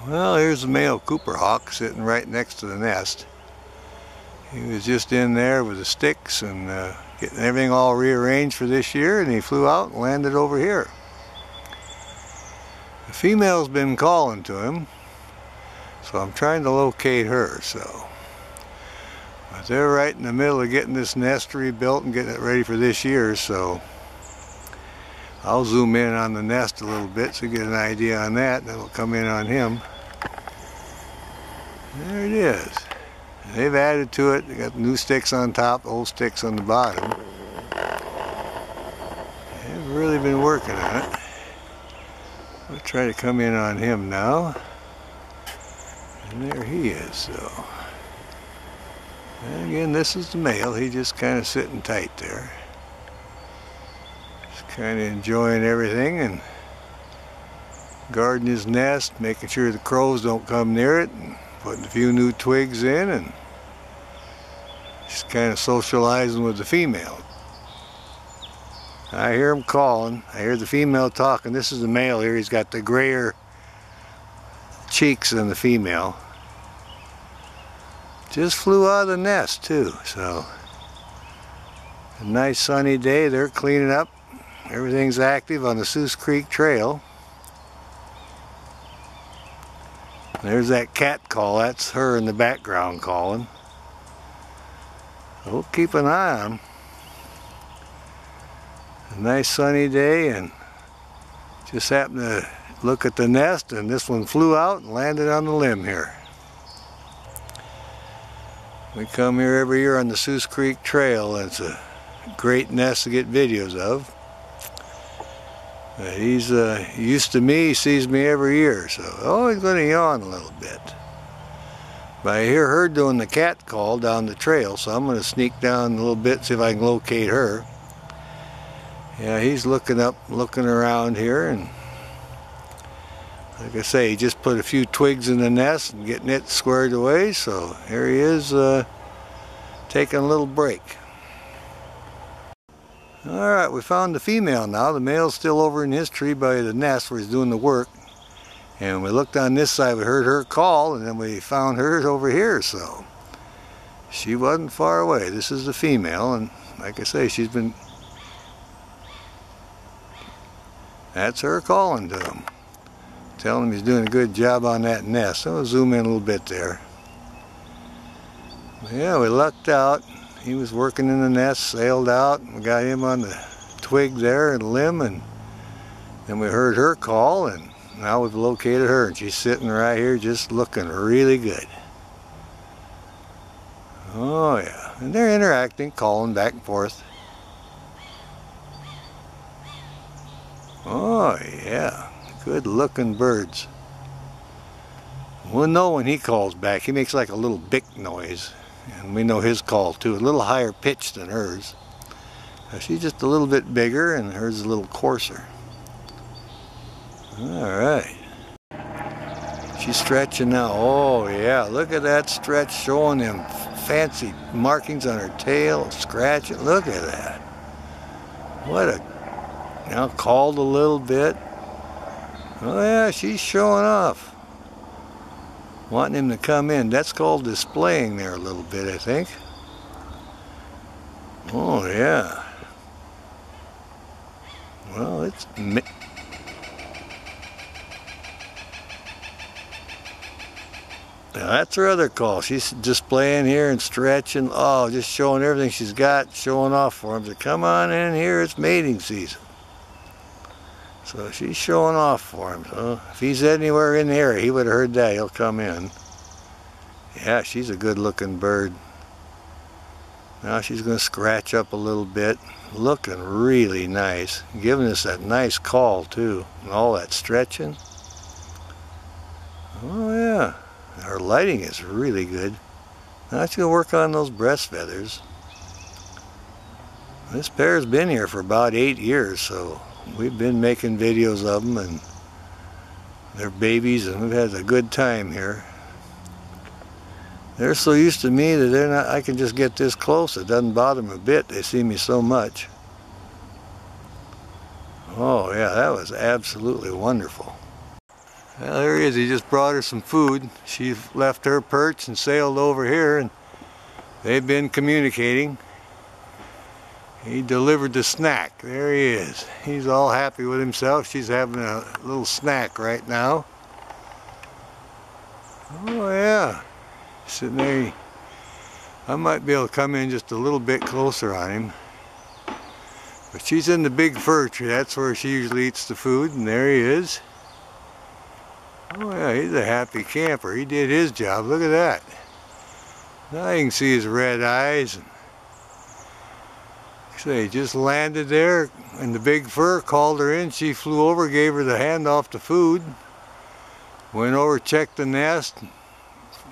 Well, here's the male Cooper hawk sitting right next to the nest. He was just in there with the sticks and getting everything all rearranged for this year, and he flew out and landed over here. The female's been calling to him, so I'm trying to locate her. But they're right in the middle of getting this nest rebuilt and getting it ready for this year, so I'll zoom in on the nest a little bit so you get an idea on that, and then we'll come in on him. There it is. They've added to it. They got new sticks on top, old sticks on the bottom. They've really been working on it. We'll try to come in on him now. And there he is. So, and again, this is the male. He's just kind of sitting tight there. Just kind of enjoying everything and guarding his nest, making sure the crows don't come near it, and putting a few new twigs in, and just kind of socializing with the female. I hear him calling. I hear the female talking. This is the male here. He's got the grayer cheeks than the female. Just flew out of the nest too. So a nice sunny day. They're cleaning up. Everything's active on the Soos Creek Trail. There's that cat call. That's her in the background calling. We'll keep an eye on them. A nice sunny day, and just happened to look at the nest, and this one flew out and landed on the limb here. We come here every year on the Soos Creek Trail, and it's a great nest to get videos of. He's used to me. He sees me every year, so he's going to yawn a little bit. But I hear her doing the cat call down the trail, so I'm going to sneak down a little bit, see if I can locate her. Yeah, he's looking up, looking around here, and like I say, he just put a few twigs in the nest and getting it squared away, so here he is taking a little break. Alright, we found the female now. The male's still over in his tree by the nest where he's doing the work. And we looked on this side, we heard her call, and then we found hers over here, so she wasn't far away. This is the female, and like I say, she's been... That's her calling to him. Telling him he's doing a good job on that nest. So I'll zoom in a little bit there. Yeah, we lucked out. He was working in the nest, sailed out, and we got him on the twig there and limb, and then we heard her call, and now we've located her, and she's sitting right here just looking really good. Oh yeah, and they're interacting, calling back and forth. Oh yeah, good looking birds. We'll know when he calls back. He makes like a little bick noise. And we know his call too, a little higher pitched than hers. She's just a little bit bigger, and hers is a little coarser. Alright. She's stretching now. Oh yeah, look at that stretch, showing them fancy markings on her tail, scratching. Look at that. What a... Now called a little bit. Oh yeah, she's showing off. Wanting him to come in. That's called displaying there a little bit, I think. Oh yeah. Well, it's... Now that's her other call. She's displaying here and stretching. Oh, just showing everything she's got, showing off for him. So come on in here, it's mating season. So she's showing off for him. So if he's anywhere in the area, he would have heard that. He'll come in. Yeah, she's a good looking bird. Now she's going to scratch up a little bit. Looking really nice. Giving us that nice call too. And all that stretching. Oh yeah. Her lighting is really good. Now she's going to work on those breast feathers. This pair's been here for about 8 years, so we've been making videos of them, and they're babies, and we've had a good time here. They're so used to me that they're not, I can just get this close. It doesn't bother them a bit. They see me so much. Oh yeah, that was absolutely wonderful. Well, there he is. He just brought her some food. She left her perch and sailed over here, and they've been communicating. He delivered the snack. There he is. He's all happy with himself. She's having a little snack right now. Oh yeah. Sitting there. I might be able to come in just a little bit closer on him. But she's in the big fir tree. That's where she usually eats the food, and there he is. Oh yeah, he's a happy camper. He did his job. Look at that. Now you can see his red eyes. And so he just landed there in the big fir, called her in. She flew over, gave her the hand off the food. Went over, checked the nest.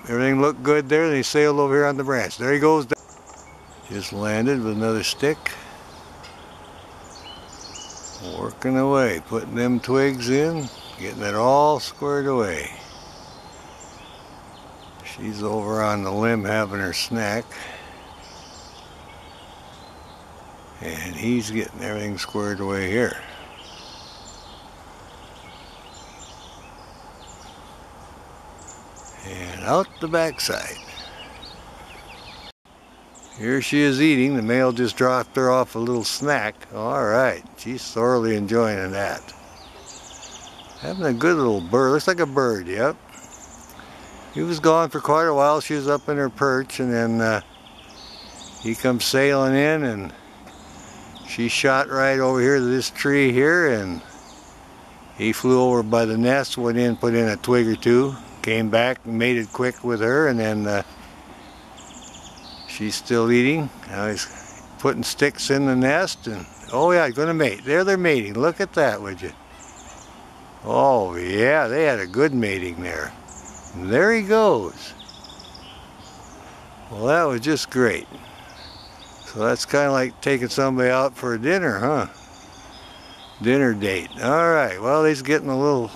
Everything looked good there. Then he sailed over here on the branch. There he goes down. Just landed with another stick. Working away, putting them twigs in. Getting it all squared away. She's over on the limb having her snack. And he's getting everything squared away here. And out the backside. Here she is eating. The male just dropped her off a little snack. Alright, she's thoroughly enjoying that. Having a good little bird. Looks like a bird, yep. He was gone for quite a while. She was up in her perch, and then he comes sailing in, and she shot right over here to this tree here, and he flew over by the nest, went in, put in a twig or two, came back and mated quick with her, and then she's still eating. Now he's putting sticks in the nest, and oh yeah, he's gonna mate. There they're mating. Look at that, would you? Oh yeah, they had a good mating there. And there he goes. Well, that was just great. So that's kind of like taking somebody out for a dinner, huh? Dinner date. Alright, well, he's getting a little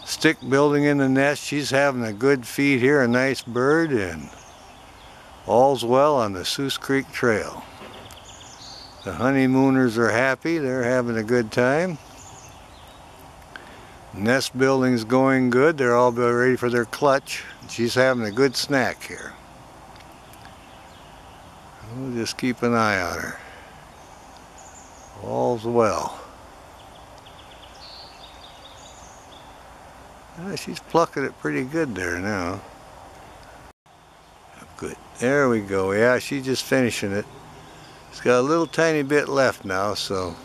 stick building in the nest. She's having a good feed here, a nice bird, and all's well on the Soos Creek Trail. The honeymooners are happy. They're having a good time. Nest building's going good. They're all ready for their clutch. She's having a good snack here. We'll just keep an eye on her. All's well. She's plucking it pretty good there now. Good. There we go. Yeah, she's just finishing it. It's got a little tiny bit left now, so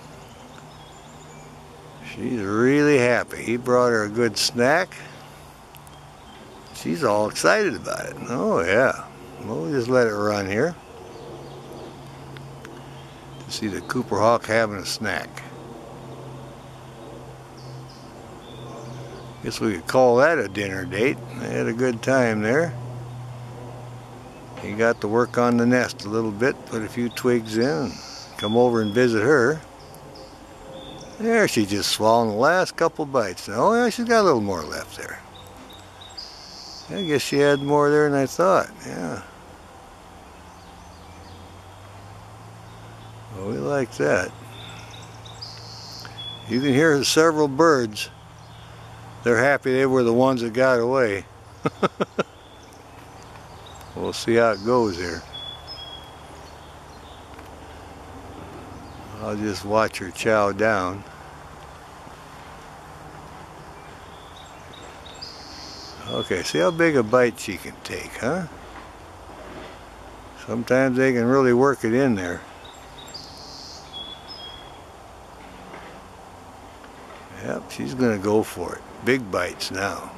she's really happy. He brought her a good snack. She's all excited about it. Oh yeah. Well, we'll just let it run here. To see the Cooper Hawk having a snack. Guess we could call that a dinner date. They had a good time there. He got to work on the nest a little bit, put a few twigs in, and come over and visit her. There, she just swallowed the last couple bites. Oh yeah, she's got a little more left there. I guess she had more there than I thought, yeah. Well, we like that. You can hear several birds. They're happy they were the ones that got away. We'll see how it goes here. I'll just watch her chow down. Okay, see how big a bite she can take, huh? Sometimes they can really work it in there. Yep, she's gonna go for it. Big bites now.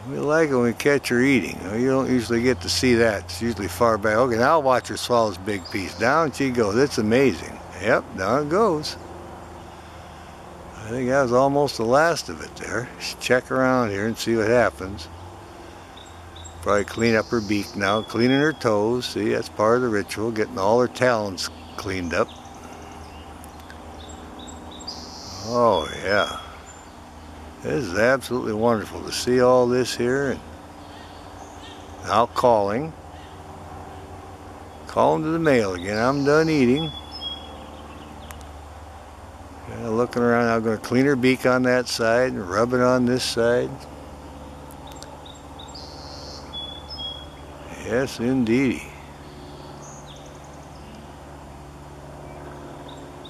We like it when we catch her eating. You don't usually get to see that. It's usually far back. Okay, now I'll watch her swallow this big piece. Down she goes. It's amazing. Yep, down it goes. I think that was almost the last of it there. Just check around here and see what happens. Probably clean up her beak now. Cleaning her toes. See, that's part of the ritual. Getting all her talons cleaned up. Oh, yeah. This is absolutely wonderful to see all this here. And now calling. Calling to the male again. I'm done eating. looking around. I'm going to clean her beak on that side and rub it on this side. Yes, indeedy.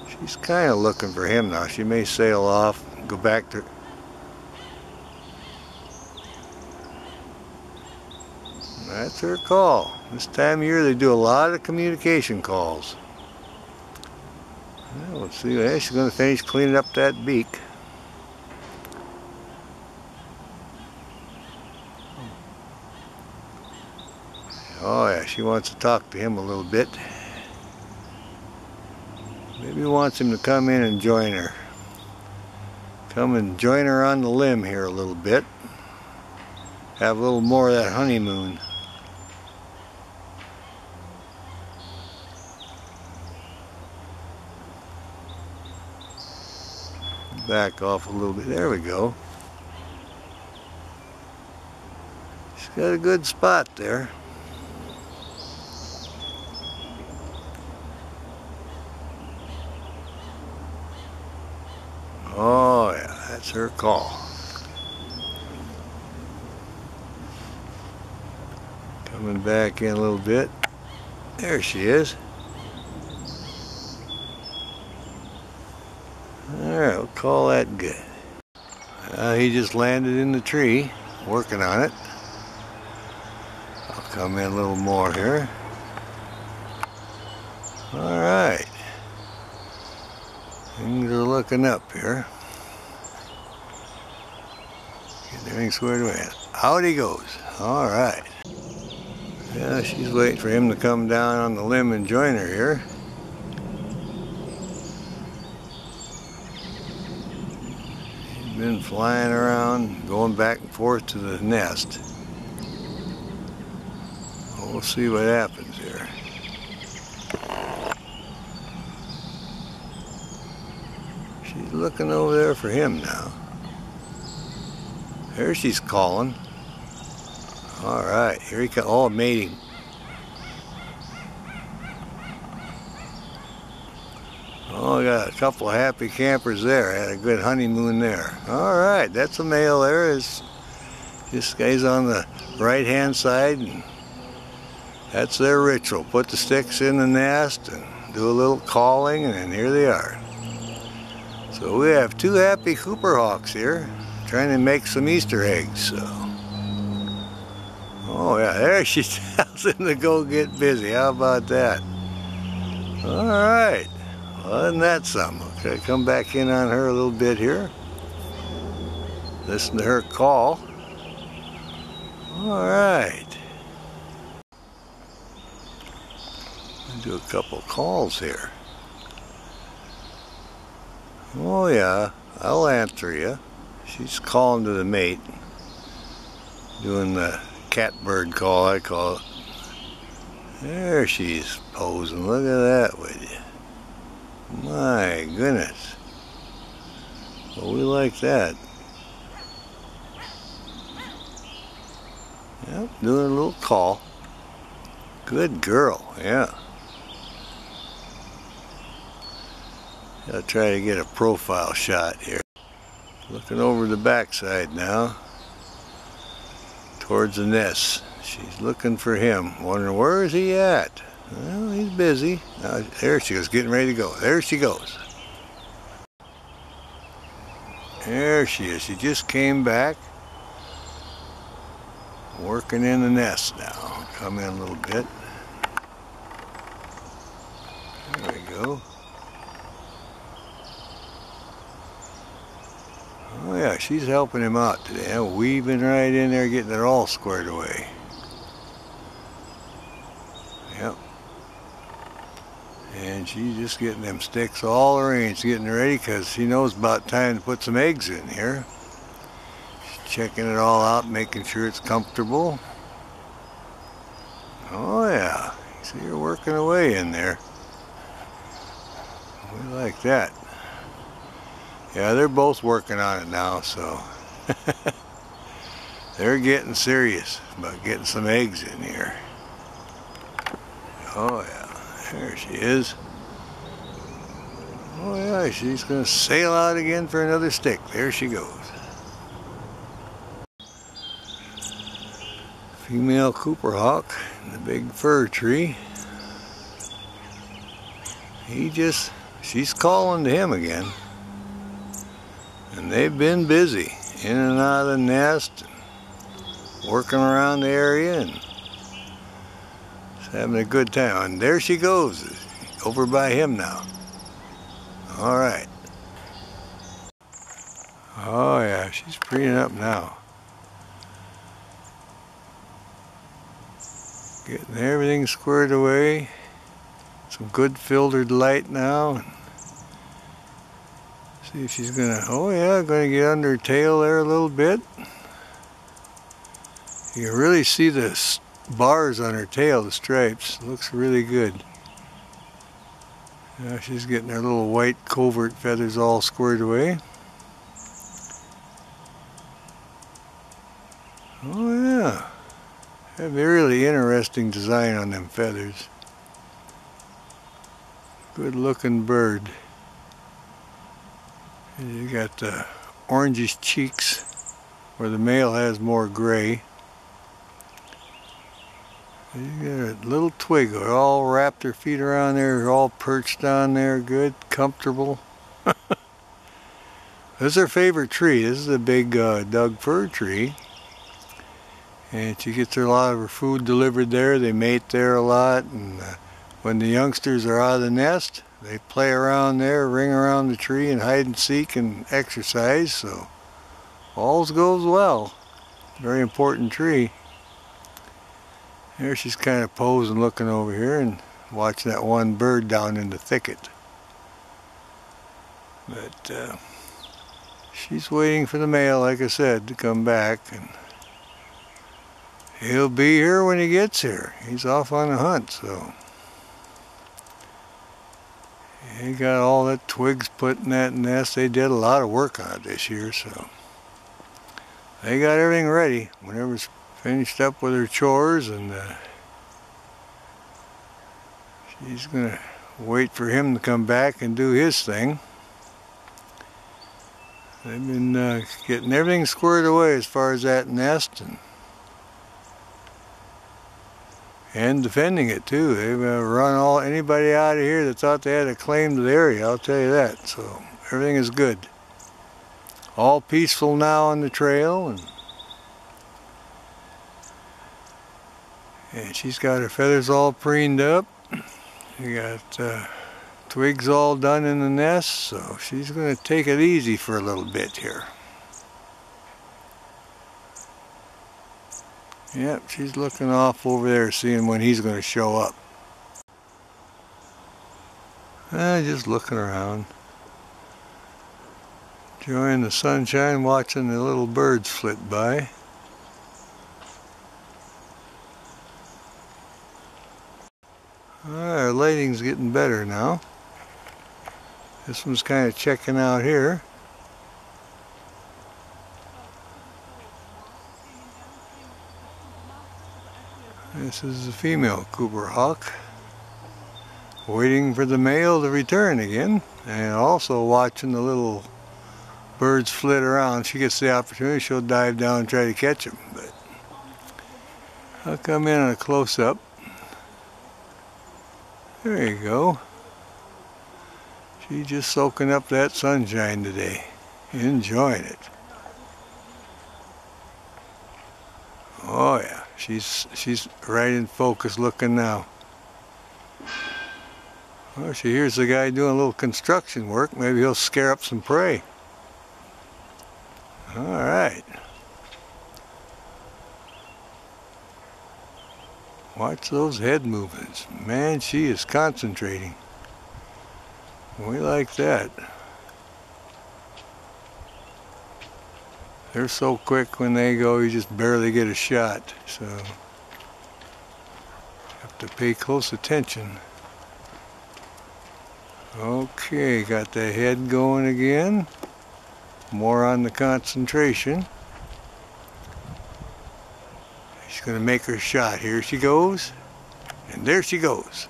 She's kind of looking for him now. She may sail off and go back to... That's her call. This time of year they do a lot of communication calls. Well, let's see. Well, she's going to finish cleaning up that beak. Oh yeah, she wants to talk to him a little bit. Maybe wants him to come in and join her. Come and join her on the limb here a little bit. Have a little more of that honeymoon. Back off a little bit. There we go. She's got a good spot there. Oh yeah, that's her call. Coming back in a little bit. There she is. Alright, we'll call that good. He just landed in the tree, working on it. I'll come in a little more here. Alright. Things are looking up here. Get everything squared away. Out he goes. Alright. Yeah, she's waiting for him to come down on the limb and join her here. He's been flying around, going back and forth to the nest. We'll see what happens here. She's looking over there for him now. There she's calling. Alright, here he comes. Oh, mating. Oh, I got a couple of happy campers there. Had a good honeymoon there. Alright, that's a male there. This guy's on the right hand side, and that's their ritual. Put the sticks in the nest and do a little calling, and then here they are. So we have two happy Cooper hawks here trying to make some Easter eggs. So. Oh yeah, there she tells him to go get busy. How about that? Alright. Well, isn't that something? Okay, come back in on her a little bit here. Listen to her call. Alright. Do a couple calls here. Oh yeah, I'll answer you. She's calling to the mate. Doing the catbird call, I call it. There she's posing. Look at that with you. My goodness. Well, we like that. Yep, doing a little call. Good girl, yeah. I'll try to get a profile shot here. Looking over the backside now. Towards the nest. She's looking for him. Wondering where is he at? Well, he's busy. There she goes, getting ready to go. There she goes. There she is. She just came back. Working in the nest now. Come in a little bit. There we go. Oh yeah, she's helping him out today. Weaving right in there, getting it all squared away. Yep. And she's just getting them sticks all arranged, getting ready, because she knows about time to put some eggs in here. She's checking it all out, making sure it's comfortable. Oh yeah, see her working away in there. We like that. Yeah, they're both working on it now, so they're getting serious about getting some eggs in here. Oh yeah, there she is. Oh yeah, she's going to sail out again for another stick. There she goes. Female Cooper hawk in the big fir tree. She's calling to him again. And they've been busy, in and out of the nest, working around the area, and just having a good time. And there she goes, over by him now. All right. Oh yeah, she's preening up now. Getting everything squared away. Some good filtered light now. See if she's gonna, oh yeah, gonna get under her tail there a little bit. You can really see the bars on her tail, the stripes. Looks really good. Now she's getting her little white covert feathers all squared away. Oh yeah, a really interesting design on them feathers. Good looking bird. And you got the orangish cheeks where the male has more gray. You got a little twig, all wrapped her feet around there, all perched on there, good, comfortable. This is her favorite tree. This is a big Doug fir tree. And she gets a lot of her food delivered there. They mate there a lot. And when the youngsters are out of the nest, they play around there, ring around the tree and hide and seek and exercise. So all goes well. Very important tree. There she's kind of posing, looking over here and watching that one bird down in the thicket. But she's waiting for the male, like I said, to come back. And he'll be here when he gets here. He's off on a hunt, so. He got all the twigs put in that nest. They did a lot of work on it this year, so. They got everything ready whenever it's finished up with her chores, and she's gonna wait for him to come back and do his thing. They've been getting everything squared away as far as that nest, and defending it too. They've run anybody out of here that thought they had a claim to the area, I'll tell you that. So everything is good. All peaceful now on the trail, and she's got her feathers all preened up. You got twigs all done in the nest, so she's going to take it easy for a little bit here. Yep, she's looking off over there, seeing when he's going to show up. Just looking around. Enjoying the sunshine, watching the little birds flit by. Our lighting's getting better now. This one's kind of checking out here. This is the female Cooper hawk, waiting for the male to return again, and also watching the little birds flit around. She gets the opportunity, she'll dive down and try to catch them. But I'll come in on a close-up. There you go. She's just soaking up that sunshine today, enjoying it. Oh yeah, she's right in focus looking now. Well, she hears the guy doing a little construction work. Maybe he'll scare up some prey. All right. Watch those head movements. Man, she is concentrating. We like that. They're so quick when they go, you just barely get a shot. So, have to pay close attention. Okay, got the head going again. More on the concentration. She's going to make her shot. Here she goes. And there she goes.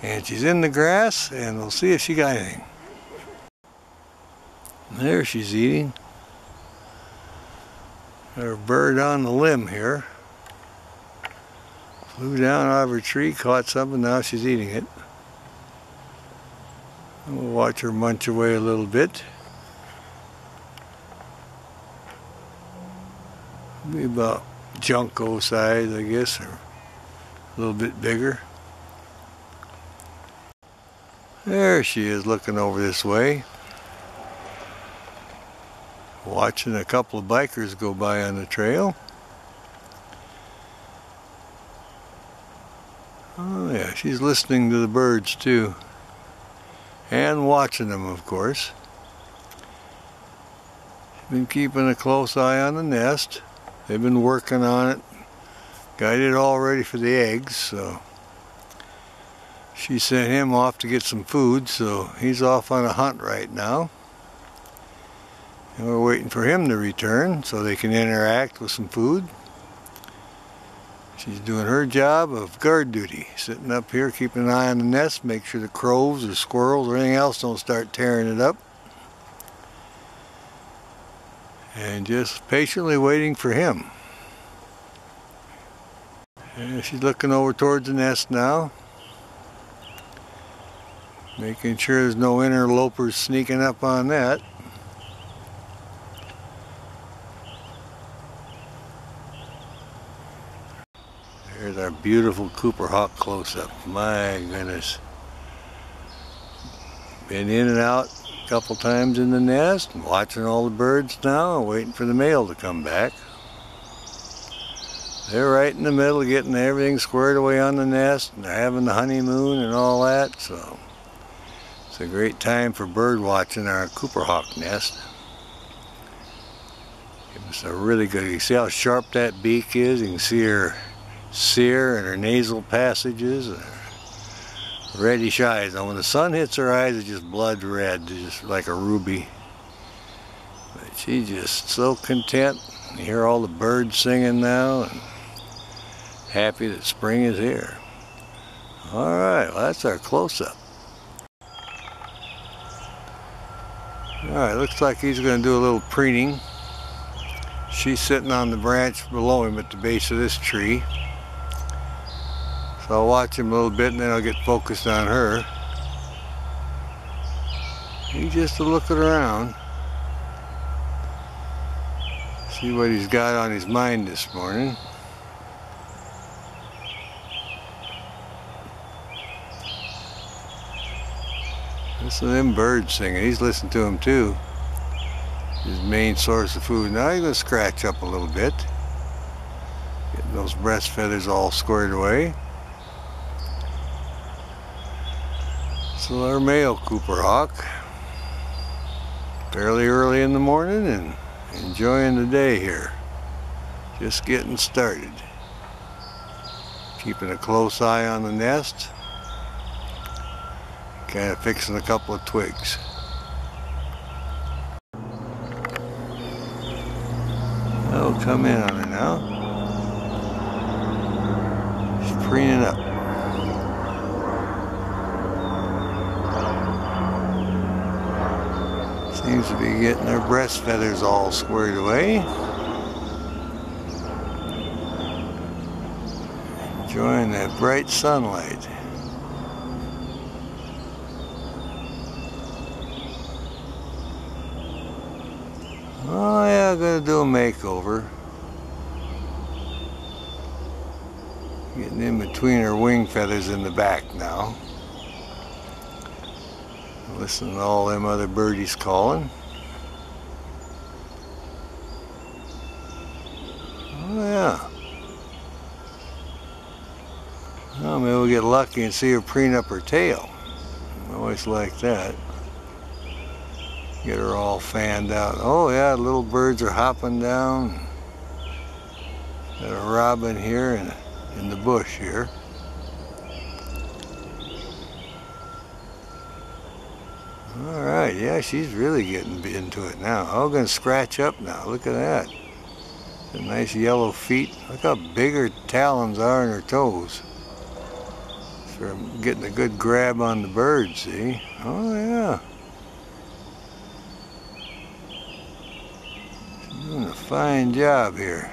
And she's in the grass, and we'll see if she got anything. There she's eating. Got her bird on the limb here. Flew down out of her tree, caught something, now she's eating it. And we'll watch her munch away a little bit. Be about junco size, I guess, or a little bit bigger. There she is, looking over this way. Watching a couple of bikers go by on the trail. Oh yeah, she's listening to the birds too. And watching them, of course. She's been keeping a close eye on the nest. They've been working on it. Got it all ready for the eggs, so she sent him off to get some food, so he's off on a hunt right now. And we're waiting for him to return so they can interact with some food. She's doing her job of guard duty, sitting up here keeping an eye on the nest, make sure the crows or squirrels or anything else don't start tearing it up. And just patiently waiting for him. And she's looking over towards the nest now, making sure there's no interlopers sneaking up on that. There's our beautiful Cooper hawk close-up. My goodness. Been in and out a couple times in the nest, and watching all the birds now, and waiting for the male to come back. They're right in the middle, getting everything squared away on the nest, and they're having the honeymoon and all that, so it's a great time for bird watching our Cooper hawk nest. It's a really good, you see how sharp that beak is? You can see her cere and her nasal passages, and her reddish eyes. Now when the sun hits her eyes, it's just blood red, just like a ruby. But she's just so content. You hear all the birds singing now, and happy that spring is here. Alright, well, that's our close-up. Alright, looks like he's going to do a little preening. She's sitting on the branch below him at the base of this tree. So I'll watch him a little bit and then I'll get focused on her. He's just looking around. See what he's got on his mind this morning. Listen to them birds singing. He's listening to them too. His main source of food. Now he's going to scratch up a little bit. Getting those breast feathers all squared away. So our male Cooper hawk. Fairly early in the morning and enjoying the day here. Just getting started. Keeping a close eye on the nest. Kind of fixing a couple of twigs. Oh, come in on her now. She's preening up. Seems to be getting her breast feathers all squared away. Enjoying that bright sunlight. Oh yeah, I'm gonna do a makeover. Getting in between her wing feathers in the back now. Listen to all them other birdies calling. Oh yeah. Well, maybe we'll get lucky and see her preen up her tail. I always like that. Get her all fanned out. Oh yeah, little birds are hopping down. Got a robin here in the bush here. Alright, yeah, she's really getting into it now. Oh, gonna scratch up now. Look at that. The nice yellow feet. Look how big her talons are in her toes. It's For getting a good grab on the bird, see? Oh yeah. She's doing a fine job here.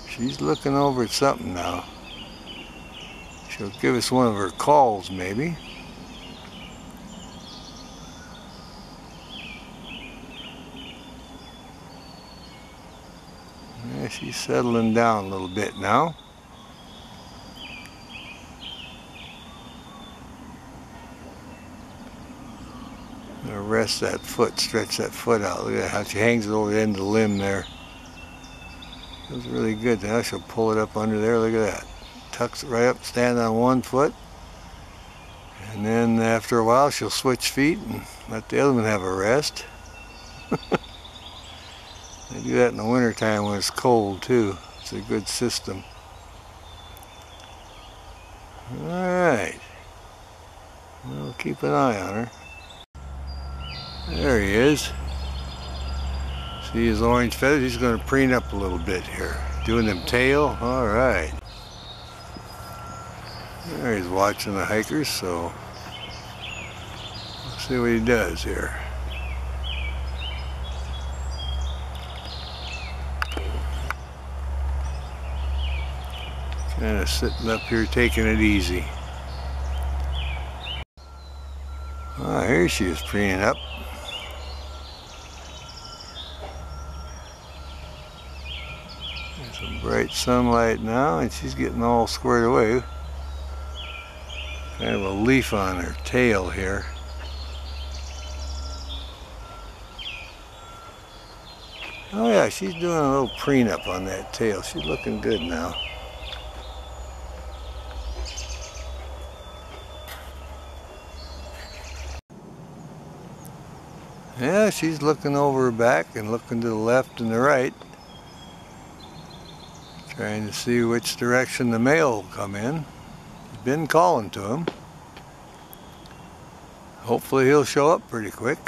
She's looking over at something now. She'll give us one of her calls, maybe. Yeah, she's settling down a little bit now. I'm gonna rest that foot, stretch that foot out. Look at how she hangs it over the end of the limb there. Feels really good. Now she'll pull it up under there. Look at that. Tucks it right up, stand on one foot. And then after a while she'll switch feet and let the other one have a rest. They do that in the wintertime when it's cold too. It's a good system. Alright. We'll keep an eye on her. There he is. See his orange feathers? He's going to preen up a little bit here. Doing them tail? Alright. There he's watching the hikers, so let's see what he does here. Kind of sitting up here taking it easy. Ah, here she is preening up. There's some bright sunlight now and she's getting all squared away. Kind of a leaf on her tail here. Oh yeah, she's doing a little preen up on that tail. She's looking good now. Yeah, she's looking over her back and looking to the left and the right. Trying to see which direction the male will come in. Been calling to him. Hopefully he'll show up pretty quick.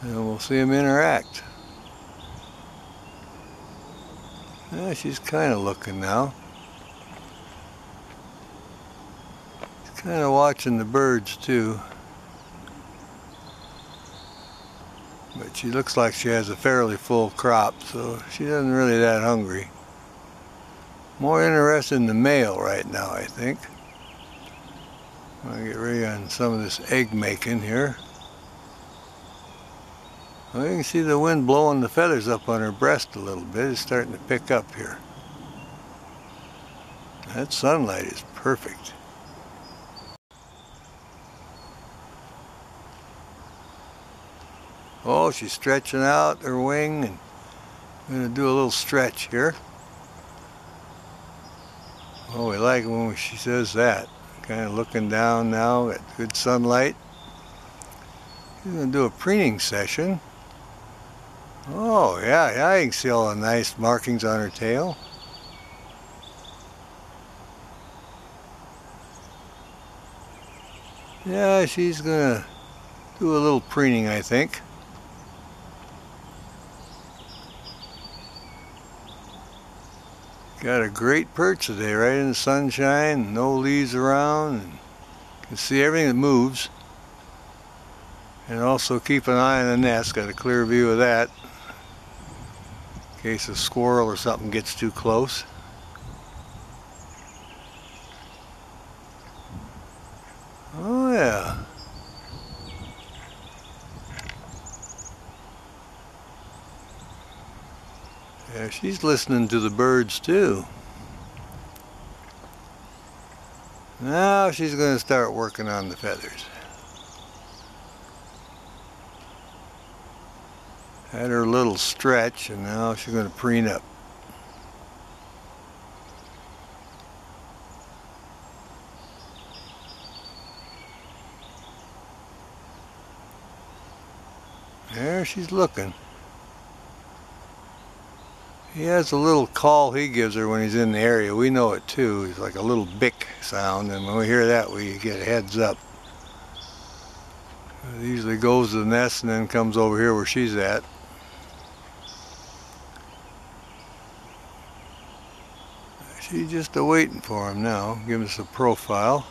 And we'll see him interact. Yeah, she's kind of looking now. She's kind of watching the birds too. But she looks like she has a fairly full crop, so she isn't really that hungry. More interested in the male right now, I think. I'll get ready on some of this egg making here. Well, you can see the wind blowing the feathers up on her breast a little bit. It's starting to pick up here. That sunlight is perfect. Oh, she's stretching out her wing, and I'm going to do a little stretch here. Oh, we like it when she says that. Kind of looking down now at good sunlight. She's going to do a preening session. Oh, yeah, you can see all the nice markings on her tail. Yeah, she's going to do a little preening, I think. Got a great perch today, right in the sunshine, no leaves around, and you can see everything that moves. And also keep an eye on the nest, got a clear view of that, in case a squirrel or something gets too close. Oh yeah. Yeah, she's listening to the birds too. Now she's going to start working on the feathers. Had her little stretch and now she's going to preen up. There she's looking. He has a little call he gives her when he's in the area. We know it too. It's like a little bick sound, and when we hear that we get a heads up. It usually goes to the nest and then comes over here where she's at. She's just waiting for him now, giving us a profile.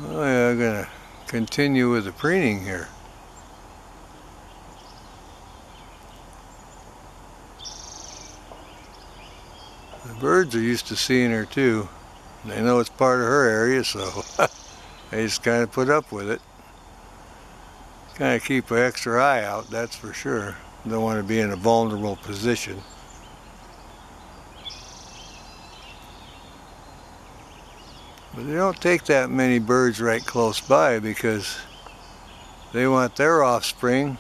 Oh yeah, I'm gonna continue with the preening here. The birds are used to seeing her too. They know it's part of her area, so they just kind of put up with it. Kind of keep an extra eye out, that's for sure. Don't want to be in a vulnerable position. But they don't take that many birds right close by because they want their offspring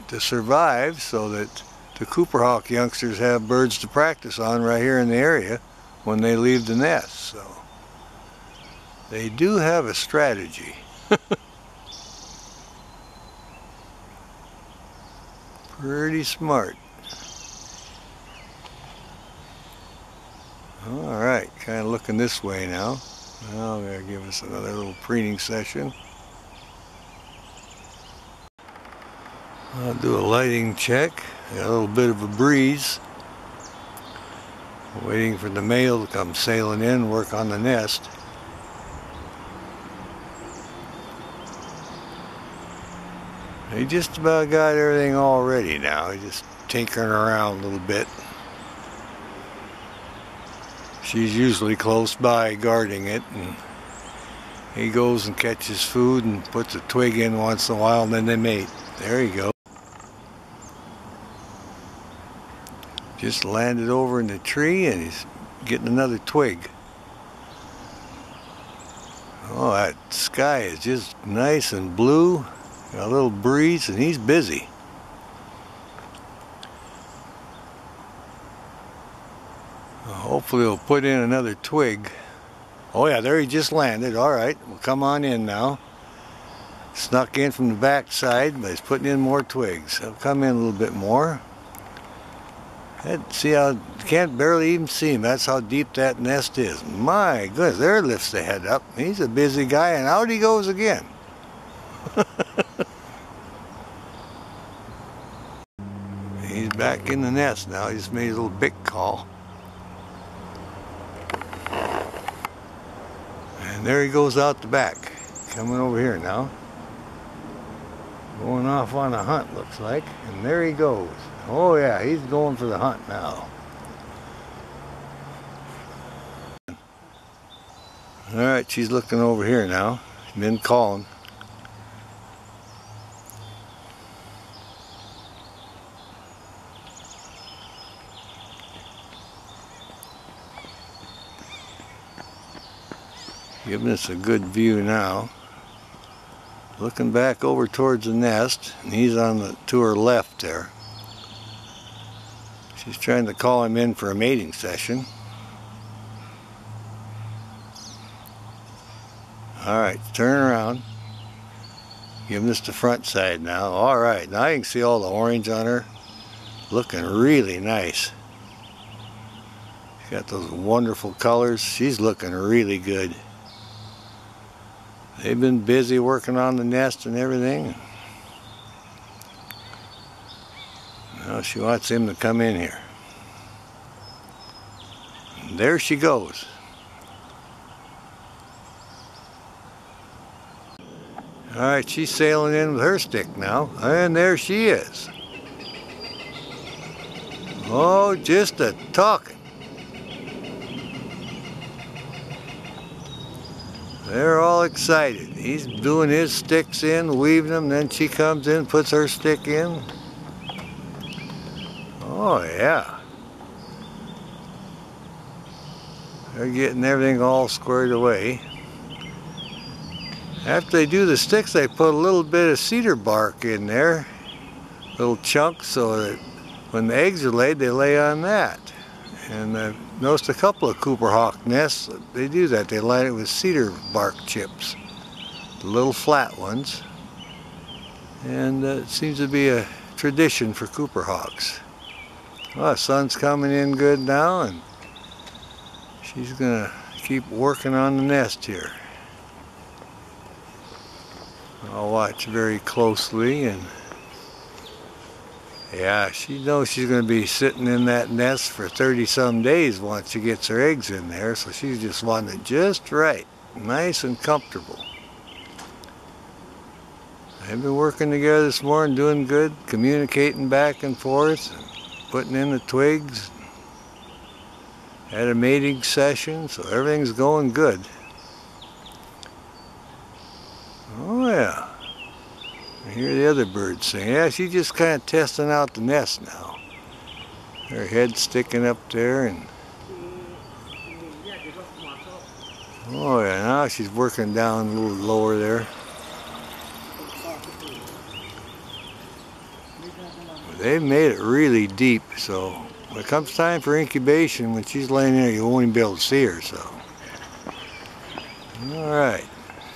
to survive so that the Cooper Hawk youngsters have birds to practice on right here in the area when they leave the nest. So they do have a strategy. Pretty smart. Alright, kind of looking this way now. Now I'm going to give us another little preening session. I'll do a lighting check. Got a little bit of a breeze. Waiting for the male to come sailing in, work on the nest. He just about got everything all ready now. He's just tinkering around a little bit. She's usually close by guarding it, and he goes and catches food and puts a twig in once in a while, and then they mate. There you go. Just landed over in the tree and he's getting another twig. Oh, that sky is just nice and blue. Got a little breeze and he's busy. Hopefully he'll put in another twig. Oh yeah, there he just landed. Alright, well come on in now. Snuck in from the back side, but he's putting in more twigs. He'll come in a little bit more. See how, you can't barely even see him. That's how deep that nest is. My goodness, there lifts the head up. He's a busy guy, and out he goes again. He's back in the nest now. He just made a little big call. And there he goes out the back. Coming over here now. Going off on a hunt, looks like. And there he goes. Oh yeah, he's going for the hunt now. Alright, she's looking over here now. She's been calling. Giving us a good view now. Looking back over towards the nest, and he's to her left there. She's trying to call him in for a mating session. Alright, turn around. Giving us the front side now. Alright, now you can see all the orange on her. Looking really nice. She's got those wonderful colors. She's looking really good. They've been busy working on the nest and everything. Now she wants him to come in here. And there she goes. Alright, she's sailing in with her stick now. And there she is. Oh, just a talking. They're all excited. He's doing his sticks in, weaving them, then she comes in, puts her stick in. Oh yeah. They're getting everything all squared away. After they do the sticks, they put a little bit of cedar bark in there. Little chunks so that when the eggs are laid, they lay on that. And I've noticed a couple of Cooper Hawk nests, they do that. They line it with cedar bark chips. The little flat ones. And it seems to be a tradition for Cooper Hawks. Well, the sun's coming in good now, and she's going to keep working on the nest here. I'll watch very closely, and Yeah, she knows she's going to be sitting in that nest for 30-some days once she gets her eggs in there, so she's just wanting it just right, nice and comfortable. They've been working together this morning, doing good, communicating back and forth, putting in the twigs. Had a mating session, so everything's going good. Oh yeah. I hear the other birds sing. Yeah, she's just kind of testing out the nest now. Her head sticking up there, and oh yeah, now she's working down a little lower there. They've made it really deep, so when it comes time for incubation, when she's laying there, you won't even be able to see her. So, all right,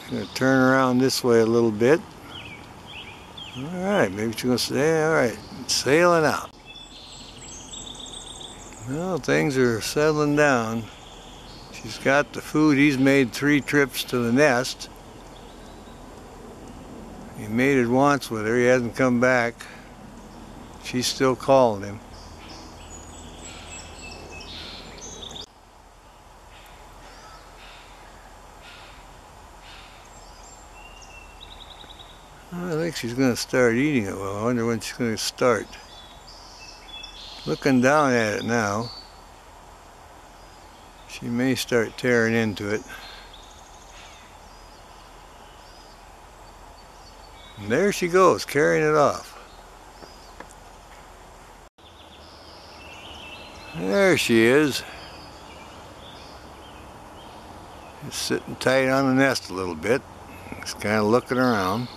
gonna turn around this way a little bit. All right, maybe she's gonna stay. All right, sailing out. Well, things are settling down. She's got the food. He's made 3 trips to the nest. He mated once with her. He hasn't come back. She's still calling him. I think she's going to start eating it. Well, I wonder when she's going to start. Looking down at it now. She may start tearing into it. And there she goes, carrying it off. There she is. Just sitting tight on the nest a little bit. Just kind of looking around.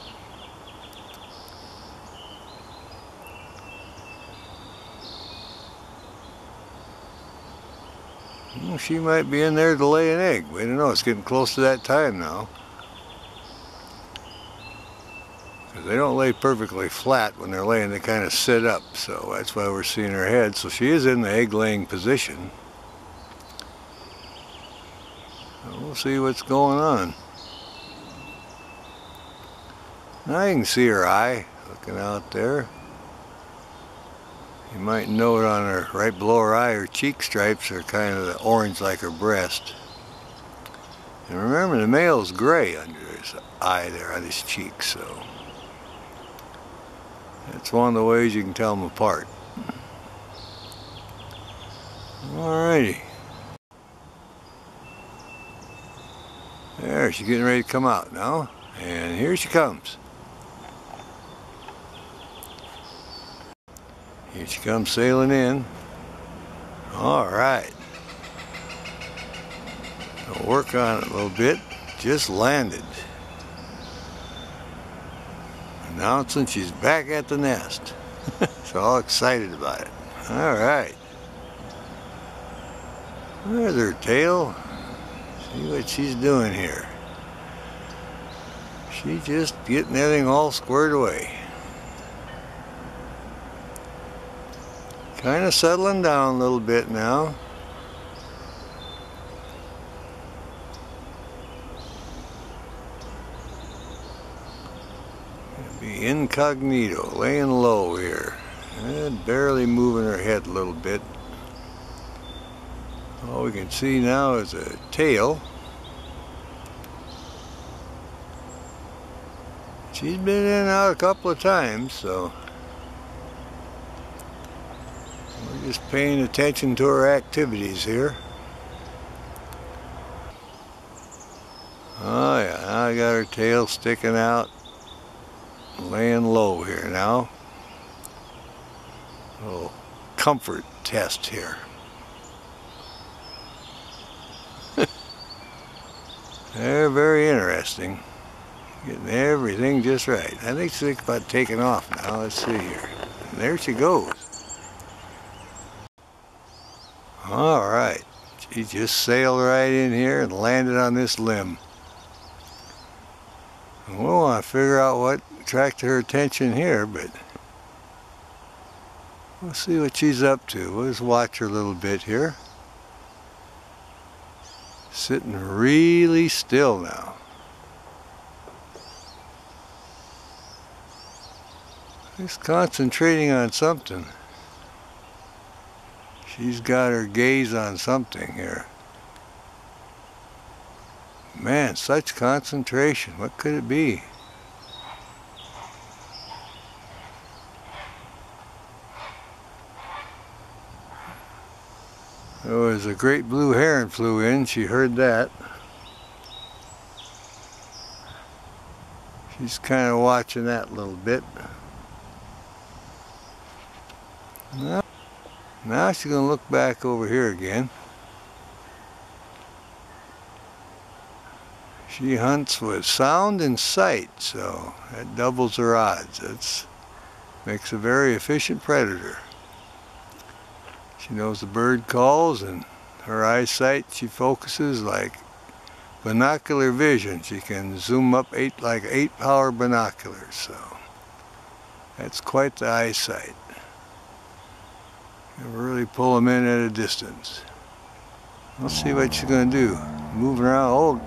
Well, she might be in there to lay an egg. We don't know. It's getting close to that time now. Because they don't lay perfectly flat when they're laying. They kind of sit up. So that's why we're seeing her head. So she is in the egg-laying position. So we'll see what's going on. Now you can see her eye looking out there. You might note on her, right below her eye, her cheek stripes are kind of the orange like her breast. And remember, the male's gray under his eye there on his cheek, so that's one of the ways you can tell them apart. Alrighty. There, she's getting ready to come out now. And here she comes. Here she comes sailing in. Alright. I'll work on it a little bit. Just landed. Announcing she's back at the nest. So all excited about it. Alright. There's her tail. See what she's doing here. She's just getting everything all squared away. Kind of settling down a little bit now. Gonna be incognito, laying low here. And barely moving her head a little bit. All we can see now is a tail. She's been in and out a couple of times, so we're just paying attention to her activities here. Oh yeah, now I got her tail sticking out, laying low here now. A little comfort test here. They're very interesting. Getting everything just right. I think she's thinking about taking off now. Let's see here. And there she goes. Alright. She just sailed right in here and landed on this limb. And we'll want to figure out what attracted her attention here, but we'll see what she's up to. We'll just watch her a little bit here. Sitting really still now. He's concentrating on something. She's got her gaze on something here. Man, such concentration. What could it be? There was a great blue heron flew in. She heard that. She's kind of watching that a little bit. Now she's going to look back over here again. She hunts with sound and sight, so that doubles her odds. It makes a very efficient predator. She knows the bird calls, and her eyesight, she focuses like binocular vision. She can zoom up like 8-power binoculars, so that's quite the eyesight. You really pull them in at a distance. Let's see what she's going to do. Moving around. Oh,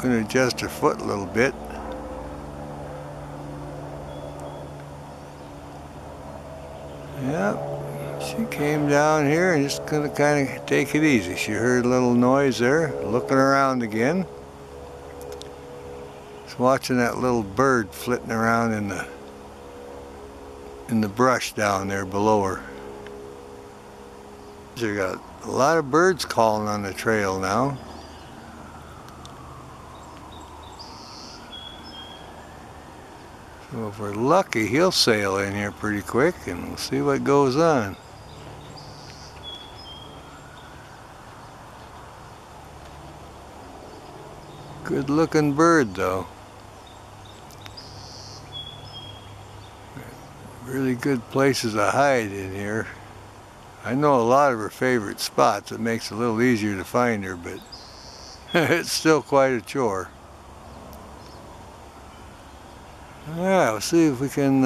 going to adjust her foot a little bit. Yep, she came down here and just going to kind of take it easy. She heard a little noise there, looking around again. She's watching that little bird flitting around in the brush down there below her. They got a lot of birds calling on the trail now. So if we're lucky, he'll sail in here pretty quick, and we'll see what goes on. Good looking bird though. Really good places to hide in here. I know a lot of her favorite spots. It makes it a little easier to find her, but it's still quite a chore. Alright, we'll see if we can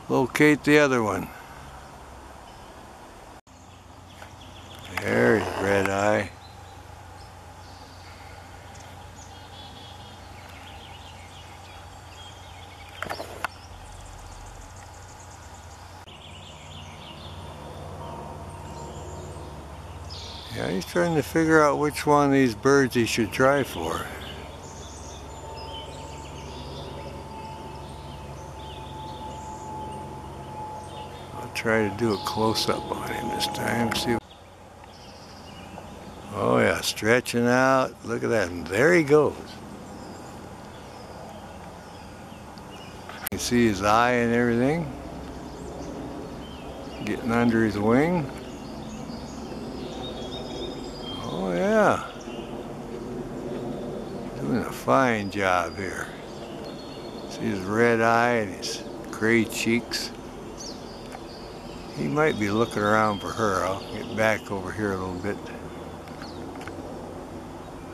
locate the other one. There's red eye. Yeah, he's trying to figure out which one of these birds he should try for. I'll try to do a close-up on him this time. See. Oh yeah, stretching out. Look at that, and there he goes. You see his eye and everything. Getting under his wing. Oh yeah, doing a fine job here. See his red eye and his gray cheeks. He might be looking around for her. I'll get back over here a little bit.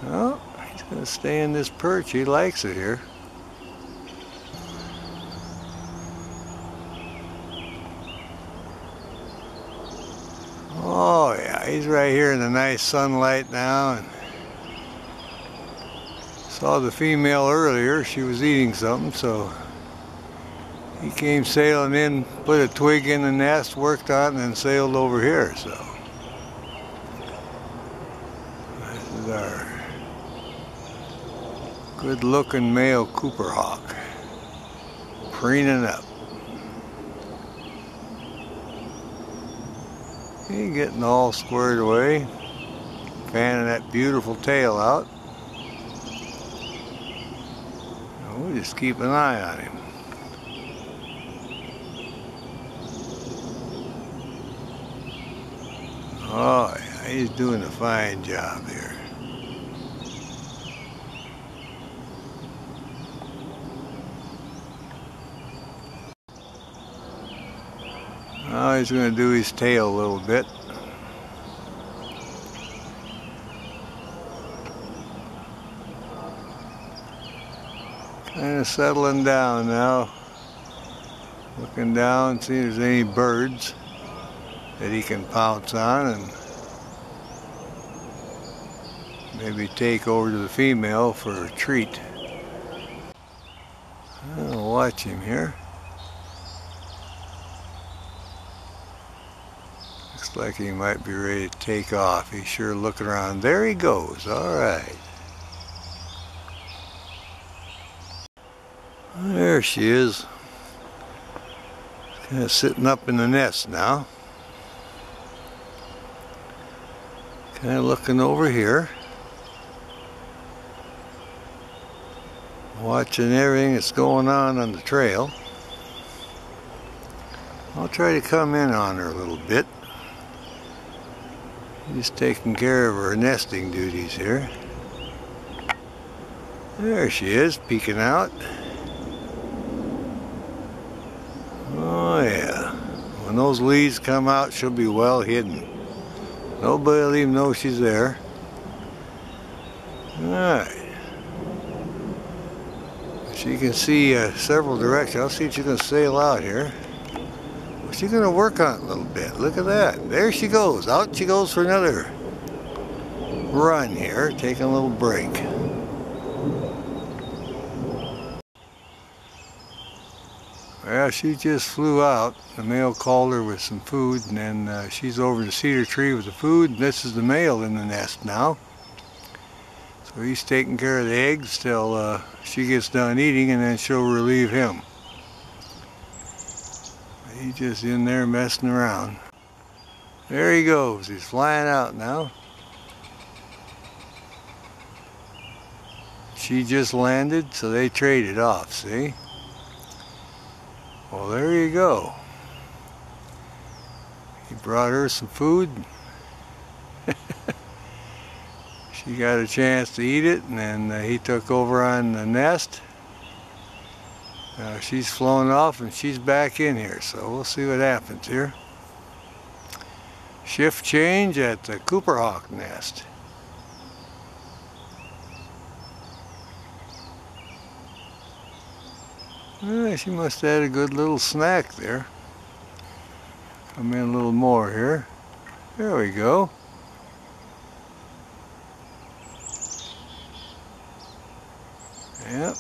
Oh, he's going to stay in this perch. He likes it here. Oh yeah, he's right here in the nice sunlight now, and saw the female earlier. She was eating something, so he came sailing in, put a twig in the nest, worked on it, and then sailed over here. So this is our good-looking male Cooper hawk, preening up. He's getting all squared away, fanning that beautiful tail out. We'll just keep an eye on him. Oh yeah, he's doing a fine job here. Now he's going to do his tail a little bit. Kind of settling down now. Looking down, see if there's any birds that he can pounce on and maybe take over to the female for a treat. I'll watch him here. Looks like he might be ready to take off. He's sure looking around. There he goes. All right. There she is. Kind of sitting up in the nest now. Kind of looking over here. Watching everything that's going on the trail. I'll try to come in on her a little bit. Just taking care of her nesting duties here. There she is, peeking out. Oh yeah. When those leaves come out, she'll be well hidden. Nobody will even know she's there. Alright. She can see several directions. I'll see if she can sail out here. Well, she's going to work on it a little bit. Look at that. There she goes. Out she goes for another run here. Taking a little break. Well, she just flew out. The male called her with some food, and then she's over the cedar tree with the food. And this is the male in the nest now. So he's taking care of the eggs till she gets done eating, and then she'll relieve him. He's just in there messing around. There he goes. He's flying out now. She just landed, so they traded off, see? Well, there you go. He brought her some food. She got a chance to eat it, and then he took over on the nest. She's flown off, and she's back in here, so we'll see what happens here. Shift change at the Cooper Hawk nest. She must have had a good little snack there. Come in a little more here. There we go. Yep.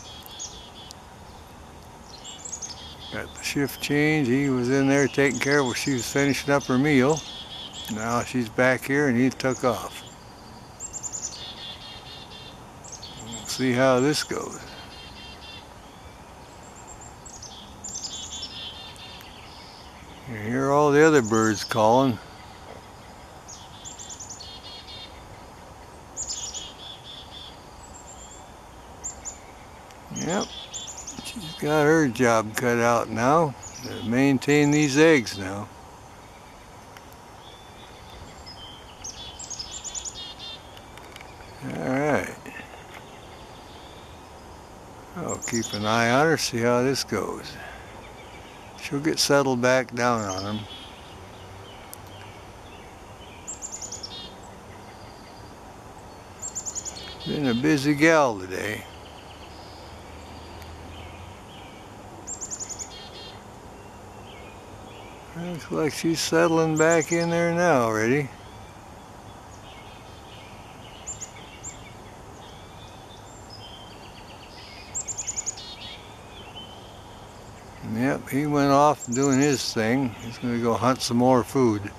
Got the shift change. He was in there taking care of her. She was finishing up her meal. Now she's back here and he took off. We'll see how this goes. You hear all the other birds calling. Yep, she's got her job cut out now to maintain these eggs now. Alright. I'll keep an eye on her, see how this goes. She'll get settled back down on him. Been a busy gal today. Looks like she's settling back in there now already. Yep, he went off doing his thing. He's going to go hunt some more food.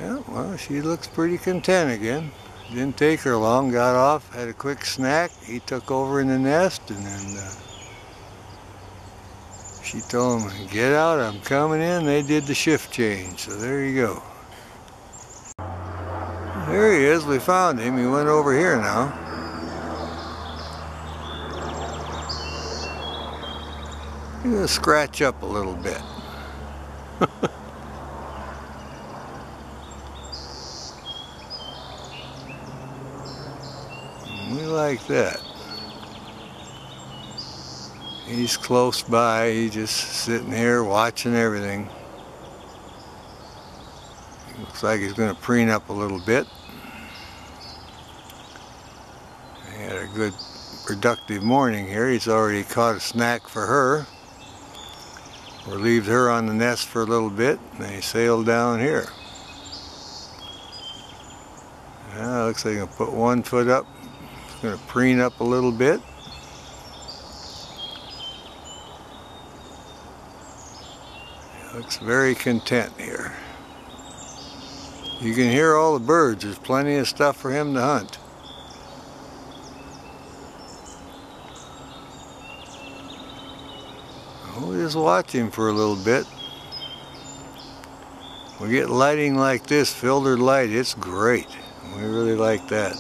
Yeah, well, she looks pretty content again. Didn't take her long, got off, had a quick snack. He took over in the nest, and then she told him, get out, I'm coming in. They did the shift change, so there you go. There he is, we found him. He went over here now. He's going to scratch up a little bit. We like that. He's close by, he's just sitting here watching everything. Looks like he's going to preen up a little bit. He had a good productive morning here. He's already caught a snack for her. Relieved her on the nest for a little bit, and they sailed down here. Now looks like I'm gonna put one foot up. It's gonna preen up a little bit. Looks very content here. You can hear all the birds. There's plenty of stuff for him to hunt. We'll just watch him for a little bit. We get lighting like this, filtered light, it's great. We really like that.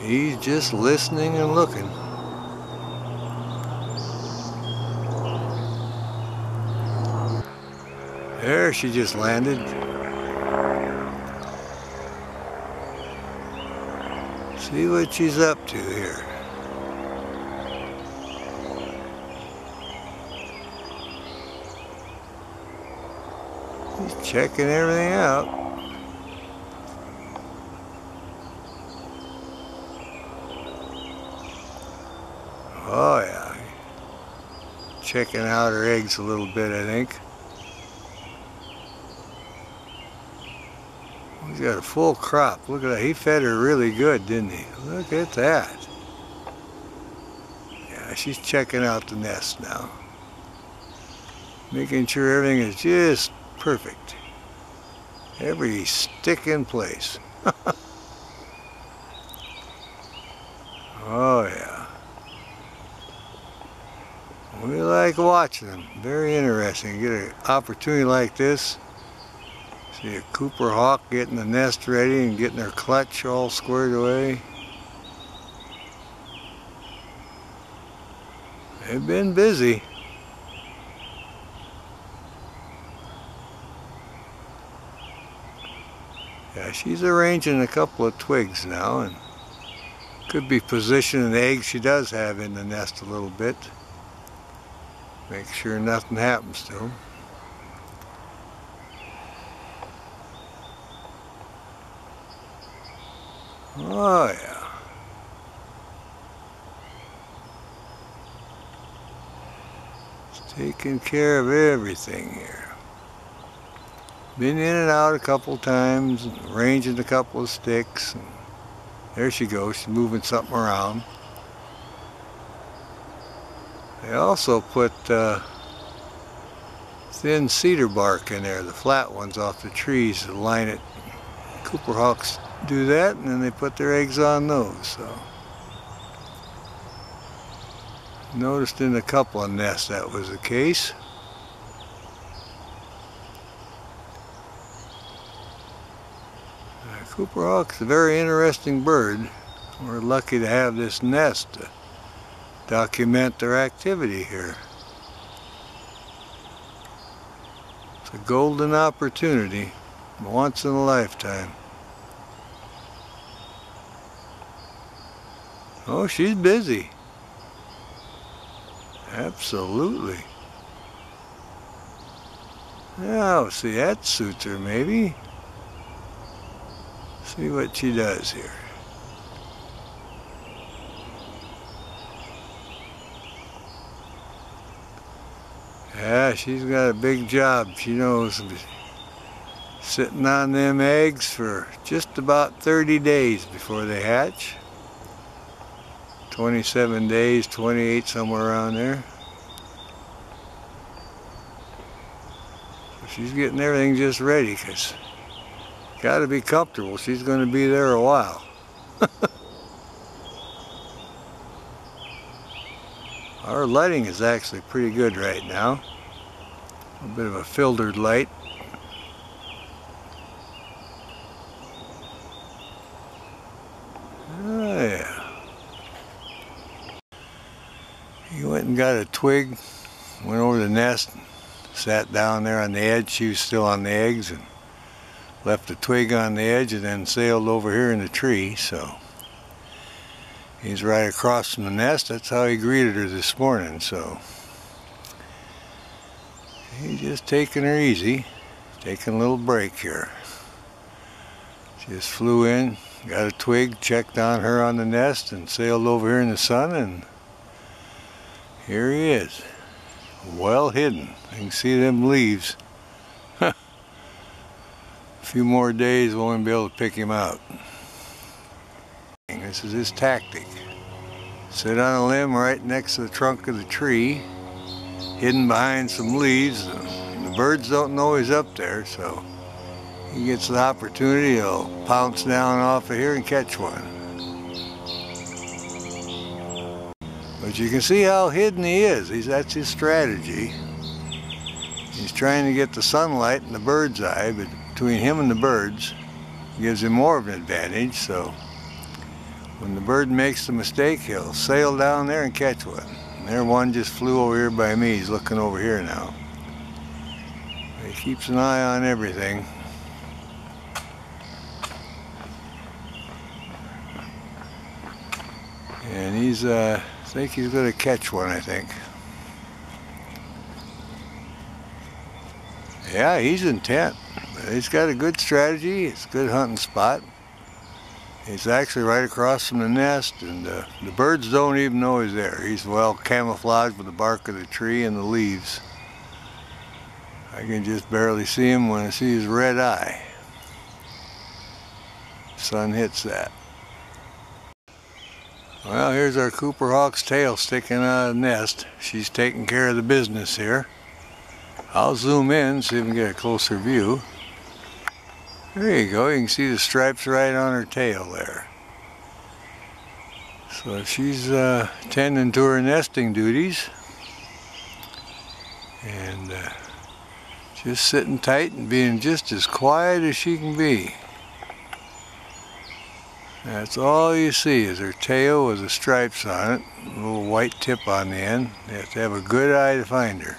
He's just listening and looking. There she just landed. See what she's up to here. He's checking everything out. Oh yeah. Checking out her eggs a little bit, I think. He's got a full crop. Look at that. He fed her really good, didn't he? Look at that. Yeah, she's checking out the nest now. Making sure everything is just perfect. Every stick in place. Oh yeah. We like watching them. Very interesting. Get an opportunity like this. See a Cooper hawk getting the nest ready and getting her clutch all squared away. They've been busy. Yeah, she's arranging a couple of twigs now and could be positioning the eggs she does have in the nest a little bit. Make sure nothing happens to them. Oh yeah. It's taking care of everything here. Been in and out a couple times, arranging a couple of sticks. And there she goes, she's moving something around. They also put thin cedar bark in there, the flat ones off the trees to line it. Cooper hawks do that, and then they put their eggs on those. So noticed in a couple of nests that was the case. Cooper hawk's a very interesting bird. We're lucky to have this nest to document their activity here. It's a golden opportunity, once in a lifetime. Oh, she's busy. Absolutely. Now, see, that suits her maybe. See what she does here. Yeah, she's got a big job. She knows. Sitting on them eggs for just about 30 days before they hatch. 27 days, 28, somewhere around there. So she's getting everything just ready, because got to be comfortable. She's going to be there a while. Our lighting is actually pretty good right now. A bit of a filtered light. Oh yeah. He went and got a twig, went over the nest, sat down there on the edge. She was still on the eggs, and left the twig on the edge and then sailed over here in the tree. So he's right across from the nest. That's how he greeted her this morning. So he's just taking her easy, taking a little break here. Just flew in, got a twig, checked on her on the nest, and sailed over here in the sun, and Here he is, well hidden. You can see them leaves. A few more days we'll only be able to pick him out. This is his tactic. Sit on a limb right next to the trunk of the tree, hidden behind some leaves. The birds don't know he's up there, so he gets the opportunity, he'll pounce down off of here and catch one. But you can see how hidden he is. That's his strategy. He's trying to get the sunlight in the bird's eye, but between him and the birds gives him more of an advantage. So when the bird makes the mistake, he'll sail down there and catch one. And there one just flew over here by me. He's looking over here now. He keeps an eye on everything. And he's, I think he's going to catch one, I think. Yeah, he's intent. He's got a good strategy. It's a good hunting spot. He's actually right across from the nest, and the birds don't even know he's there. He's well camouflaged with the bark of the tree and the leaves. I can just barely see him when I see his red eye. Sun hits that. Well, here's our Cooper Hawk's tail sticking out of the nest. She's taking care of the business here. I'll zoom in, see if we can get a closer view. There you go, you can see the stripes right on her tail there. So she's tending to her nesting duties. And just sitting tight and being just as quiet as she can be. That's all you see is her tail with the stripes on it, a little white tip on the end. You have to have a good eye to find her.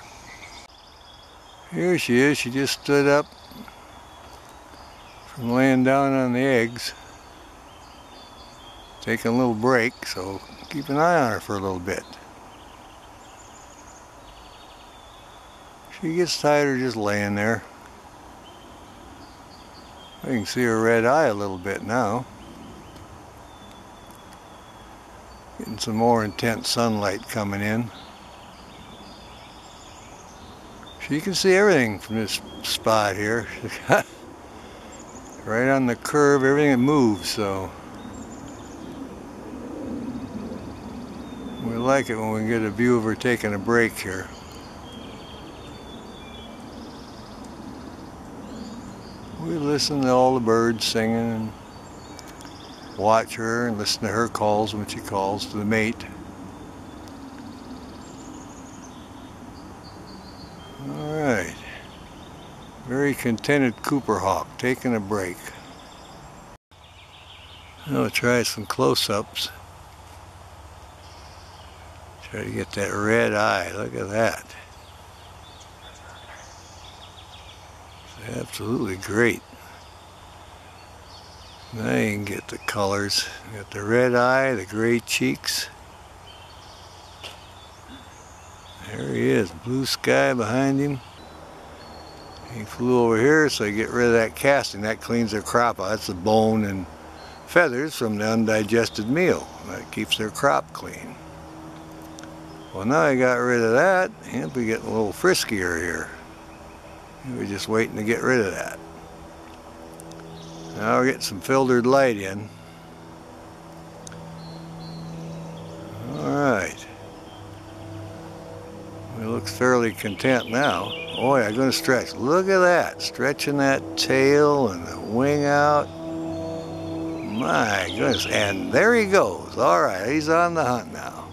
Here she is, she just stood up from laying down on the eggs. Taking a little break, so keep an eye on her for a little bit. She gets tired of just laying there. I can see her red eye a little bit now. Getting some more intense sunlight coming in. You can see everything from this spot here. Right on the curve, everything moves, so we like it when we get a view of her taking a break here. We listen to all the birds singing and watch her and listen to her calls when she calls to the mate. Alright, very contented Cooper Hawk, taking a break. I'll try some close-ups. Try to get that red eye, look at that. It's absolutely great. Now you can get the colors. You got the red eye, the gray cheeks. There he is, blue sky behind him. He flew over here, so you get rid of that casting. That cleans their crop out. That's the bone and feathers from the undigested meal. That keeps their crop clean. Well, now I got rid of that. He'll be getting a little friskier here. We're just waiting to get rid of that. Now we're getting some filtered light in. Alright. He looks fairly content now. Oh yeah, going to stretch. Look at that. Stretching that tail and the wing out. My goodness. And there he goes. Alright, he's on the hunt now.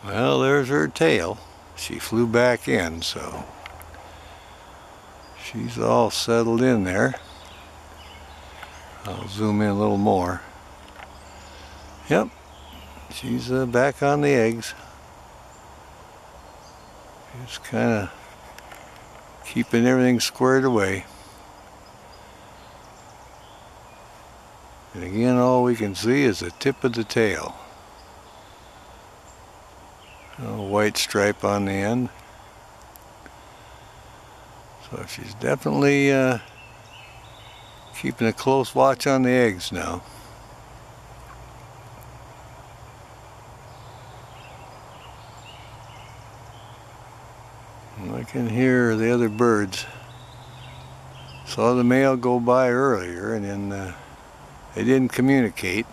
Well, there's her tail. She flew back in, so she's all settled in there. I'll zoom in a little more. Yep, she's back on the eggs. Just kind of keeping everything squared away. And again, all we can see is the tip of the tail. A white stripe on the end. So she's definitely keeping a close watch on the eggs now. can hear the other birds. Saw the male go by earlier, and then they didn't communicate.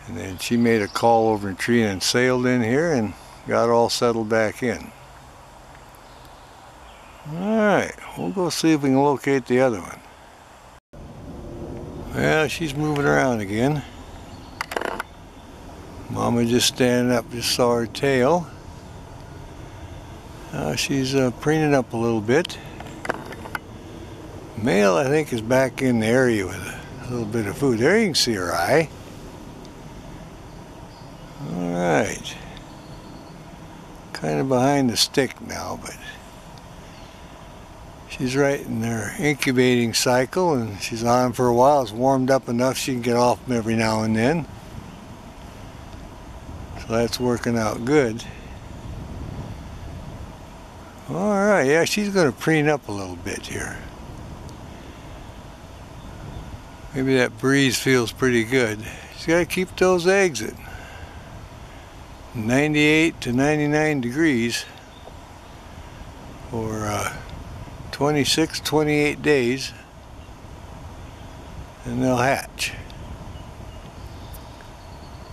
And then she made a call over in the tree and sailed in here and got all settled back in. Alright, we'll go see if we can locate the other one. Well, she's moving around again. Mama just standing up, just saw her tail. She's preening up a little bit. Male, I think, is back in the area with a little bit of food. There you can see her eye. Alright. Kind of behind the stick now, but she's right in her incubating cycle, and she's on for a while. It's warmed up enough she can get off them every now and then. So that's working out good. Alright, yeah, she's going to preen up a little bit here. Maybe that breeze feels pretty good. She's got to keep those eggs at 98 to 99 degrees for 26, 28 days, and they'll hatch.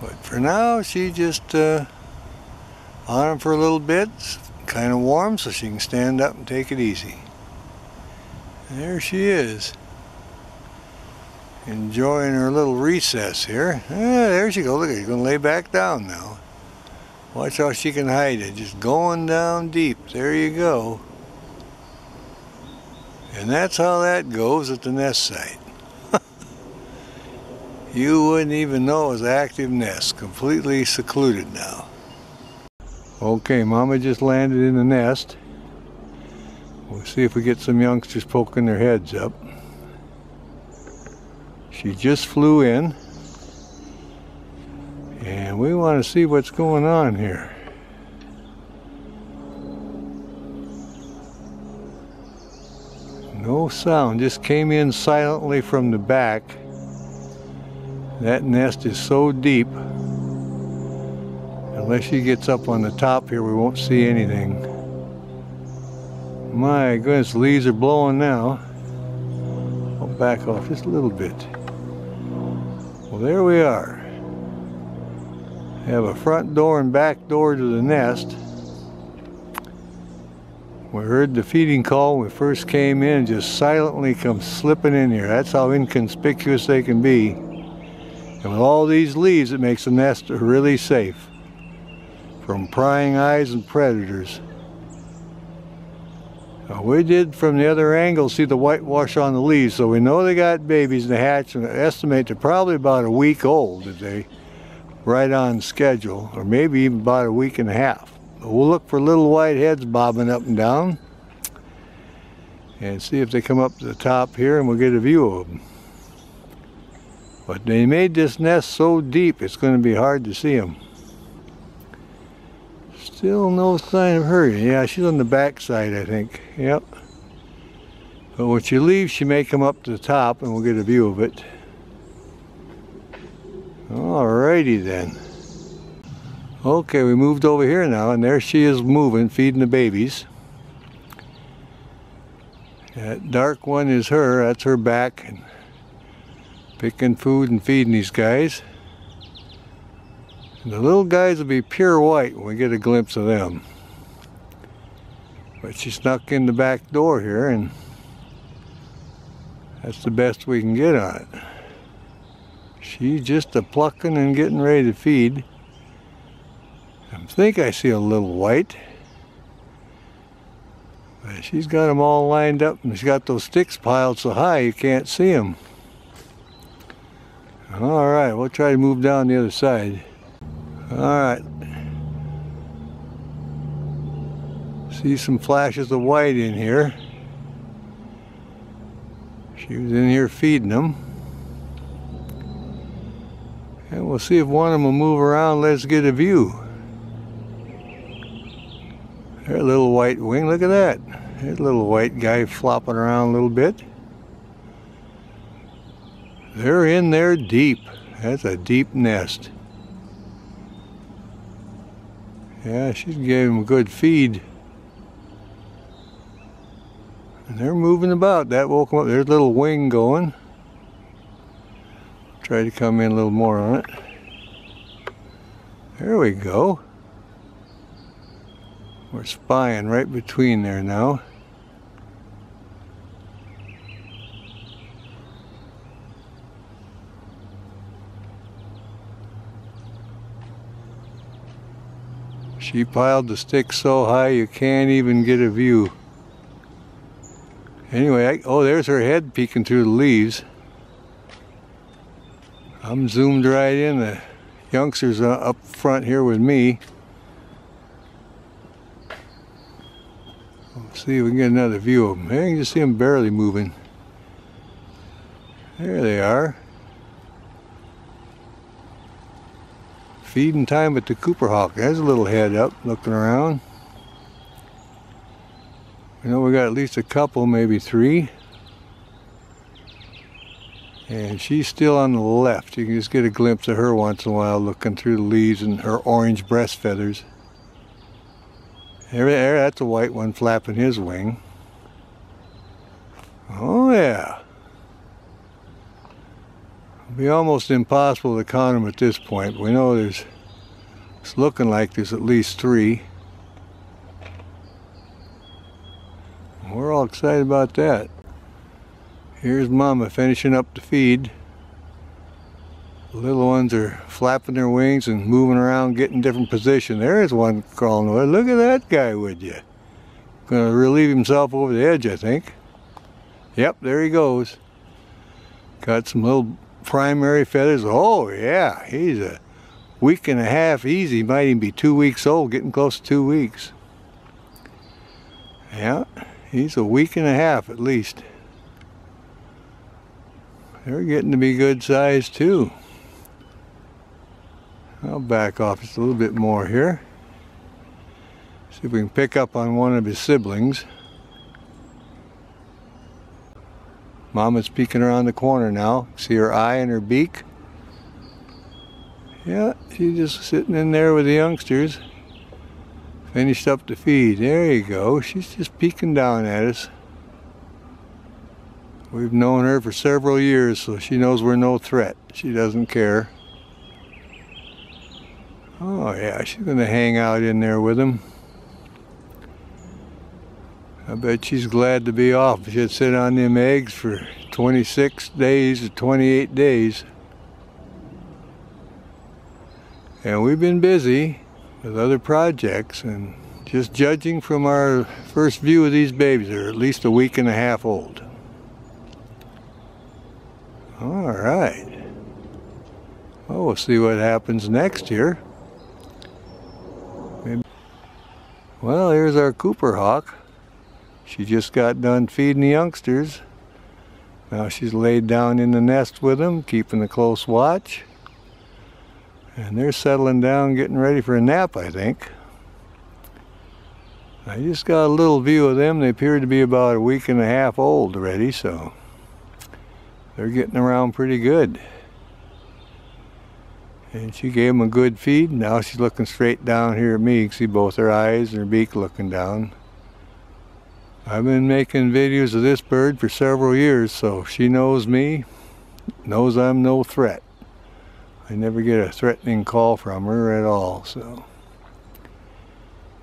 But for now, she just on them for a little bit. It's kind of warm, so she can stand up and take it easy. There she is, enjoying her little recess here. There she goes. Look, she's going to lay back down now. Watch how she can hide it. Just going down deep. There you go. And that's how that goes at the nest site. You wouldn't even know it was an active nest. Completely secluded now. Okay, Mama just landed in the nest. We'll see if we get some youngsters poking their heads up. She just flew in. And we want to see what's going on here. No sound, just came in silently from the back. That nest is so deep. Unless she gets up on the top here, we won't see anything. My goodness, leaves are blowing now. I'll back off just a little bit. Well, there we are. We have a front door and back door to the nest. We heard the feeding call when we first came in, just silently come slipping in here. That's how inconspicuous they can be. And with all these leaves, it makes the nest really safe from prying eyes and predators. Now, we did from the other angle see the whitewash on the leaves, so we know they got babies in the hatch, and estimate they're probably about a week old if they right on schedule, or maybe even about a week and a half. But we'll look for little white heads bobbing up and down and see if they come up to the top here, and we'll get a view of them. But they made this nest so deep it's going to be hard to see them. Still no sign of her. Yeah, she's on the back side, I think. Yep. But when she leaves, she may come up to the top and we'll get a view of it. Alrighty then. Okay, we moved over here now, and there she is moving, feeding the babies. That dark one is her. That's her back, and picking food and feeding these guys. And the little guys will be pure white when we get a glimpse of them. But she snuck in the back door here, and that's the best we can get on it. She's just a-plucking and getting ready to feed. I think I see a little white. But she's got them all lined up, and she's got those sticks piled so high you can't see them. Alright, we'll try to move down the other side. Alright. See some flashes of white in here. She was in here feeding them. And we'll see if one of them will move around. Let's get a view. There's a little white wing. Look at that. There's a little white guy flopping around a little bit. They're in there deep. That's a deep nest. Yeah, she's giving them a good feed. And they're moving about. That woke them up. There's a little wing going. Try to come in a little more on it. There we go. We're spying right between there now. She piled the sticks so high you can't even get a view. Anyway, oh, there's her head peeking through the leaves. I'm zoomed right in. The youngsters up front here with me. Let's see if we can get another view of them. There you can just see them barely moving. There they are. Feeding time with the Cooper hawk. There's a little head up looking around. We know we got at least a couple, maybe 3. And she's still on the left. You can just get a glimpse of her once in a while looking through the leaves and her orange breast feathers. There, that's a white one flapping his wing. Oh yeah. It'll be almost impossible to count them at this point. We know it's looking like there's at least 3. We're all excited about that. Here's Mama finishing up the feed. The little ones are flapping their wings and moving around, getting different position. There's one crawling away. Look at that guy, would you? Gonna relieve himself over the edge, I think. Yep, there he goes. Got some little primary feathers. Oh yeah, he's a week and a half easy. Might even be 2 weeks old, getting close to 2 weeks. Yeah, he's a week and a half at least. They're getting to be good size too. I'll back off just a little bit more here. See if we can pick up on one of his siblings. Mama's peeking around the corner now. See her eye and her beak? Yeah, she's just sitting in there with the youngsters. Finished up the feed. There you go. She's just peeking down at us. We've known her for several years, so she knows we're no threat. She doesn't care. Oh yeah, she's gonna hang out in there with him. I bet she's glad to be off. She'd sit on them eggs for 26 days or 28 days. And we've been busy with other projects, and just judging from our first view of these babies, they're at least a week and a half old. All right. Well, we'll see what happens next here. Well, here's our Cooper hawk. She just got done feeding the youngsters. Now she's laid down in the nest with them, keeping a close watch. And they're settling down, getting ready for a nap, I think. I just got a little view of them. They appear to be about a week and a half old already, so they're getting around pretty good. And she gave them a good feed. Now she's looking straight down here at me. You can see both her eyes and her beak looking down. I've been making videos of this bird for several years, so she knows me, knows I'm no threat. I never get a threatening call from her at all, so.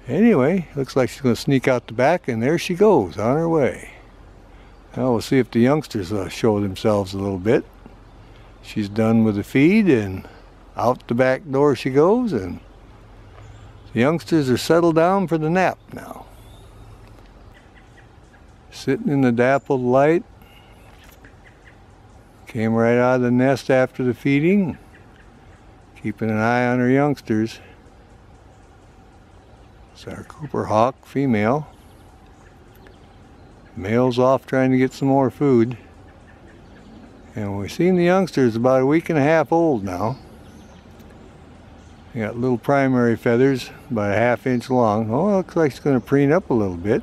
Anyway, looks like she's going to sneak out the back, and there she goes, on her way. Now we'll see if the youngsters show themselves a little bit. She's done with the feed, and out the back door she goes, and the youngsters are settled down for the nap now. Sitting in the dappled light. Came right out of the nest after the feeding. Keeping an eye on her youngsters. It's our Cooper hawk, female. Male's off trying to get some more food. And we've seen the youngsters about a week and a half old now. They got little primary feathers, about a ½ inch long. Oh, looks like it's going to preen up a little bit.